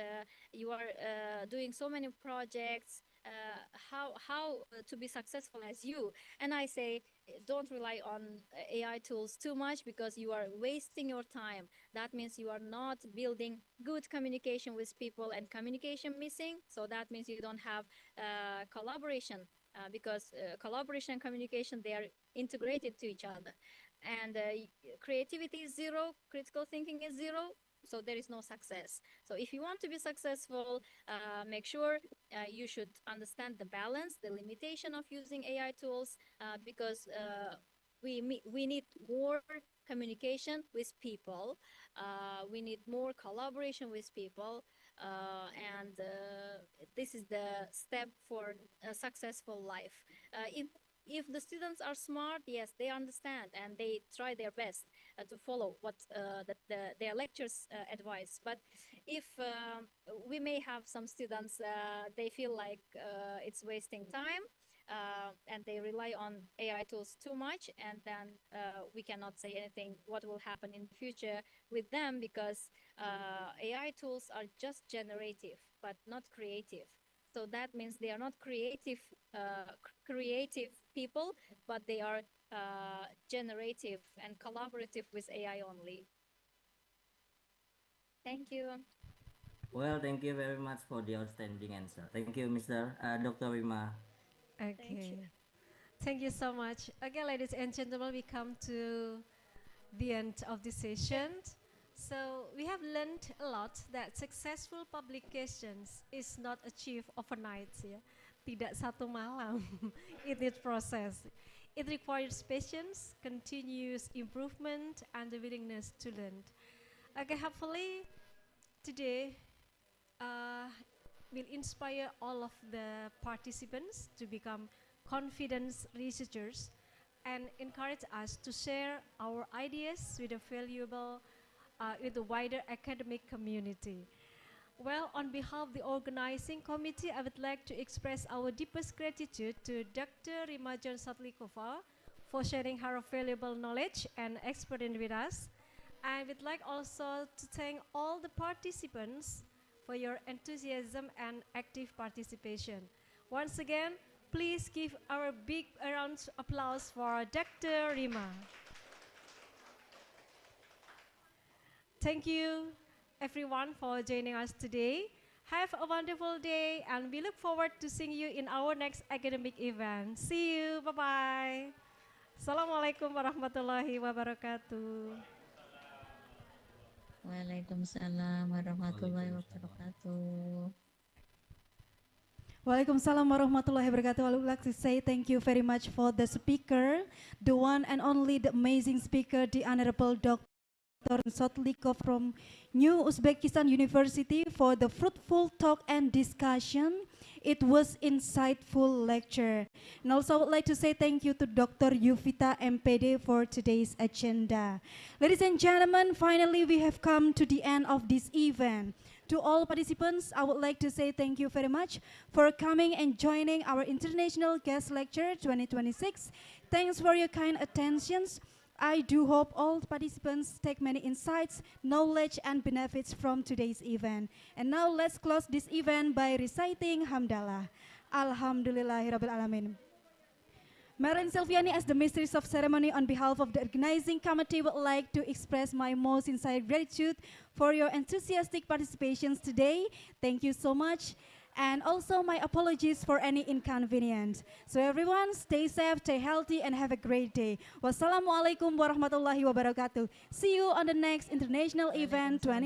you are doing so many projects, how to be successful as you. And I say don't rely on AI tools too much, because you are wasting your time. That means you are not building good communication with people, and communication missing. So that means you don't have collaboration, because collaboration and communication, they are integrated to each other. And creativity is zero, critical thinking is zero. So there is no success. So if you want to be successful, make sure you should understand the balance, the limitation of using AI tools, because we need more communication with people. We need more collaboration with people, and this is the step for a successful life. If the students are smart, yes, they understand and they try their best to follow what their lectures advise. But if we may have some students, they feel like it's wasting time, and they rely on AI tools too much, and then we cannot say anything what will happen in the future with them, because AI tools are just generative but not creative. So that means they are not creative people, but they are generative and collaborative with AI only. Thank you. Well, thank you very much for the outstanding answer. Thank you, Mr. Dr. Wima. Okay. Thank you so much. Okay, ladies and gentlemen, we come to the end of this session. So we have learned a lot that successful publications is not achieved overnight, ya. Tidak satu malam. It is process. It requires patience, continuous improvement, and the willingness to learn. Okay, hopefully today will inspire all of the participants to become confident researchers and encourage us to share our ideas with with the wider academic community. Well, on behalf of the organizing committee, I would like to express our deepest gratitude to Dr. Rimajan Satlikova for sharing her valuable knowledge and experience with us. I would like also to thank all the participants for your enthusiasm and active participation. Once again, please give our big round of applause for Dr. Rima. Thank you, everyone, for joining us today. Have a wonderful day, and we look forward to seeing you in our next academic event. See you. Bye-bye. Assalamualaikum warahmatullahi wabarakatuh. Waalaikumsalam warahmatullahi wabarakatuh. Waalaikumsalam warahmatullahi wabarakatuh. I would like to say thank you very much for the speaker, the one and only, the amazing speaker, the Honorable Dr. Sotlikov from New Uzbekistan University, for the fruitful talk and discussion. It was insightful lecture. And also I would like to say thank you to Dr. Yuvita MPD for today's agenda. Ladies and gentlemen, finally we have come to the end of this event. To all participants, I would like to say thank you very much for coming and joining our International Guest Lecture 2026. Thanks for your kind attentions. I do hope all participants take many insights, knowledge, and benefits from today's event. And now let's close this event by reciting Hamdalah. Alhamdulillahirabbil alamin. Marin Silviani, as the mistress of ceremony, on behalf of the organizing committee, would like to express my most sincere gratitude for your enthusiastic participations today. Thank you so much. And also my apologies for any inconvenience. So everyone, stay safe, stay healthy, and have a great day. Wassalamualaikum warahmatullahi wabarakatuh. See you on the next international event 2020.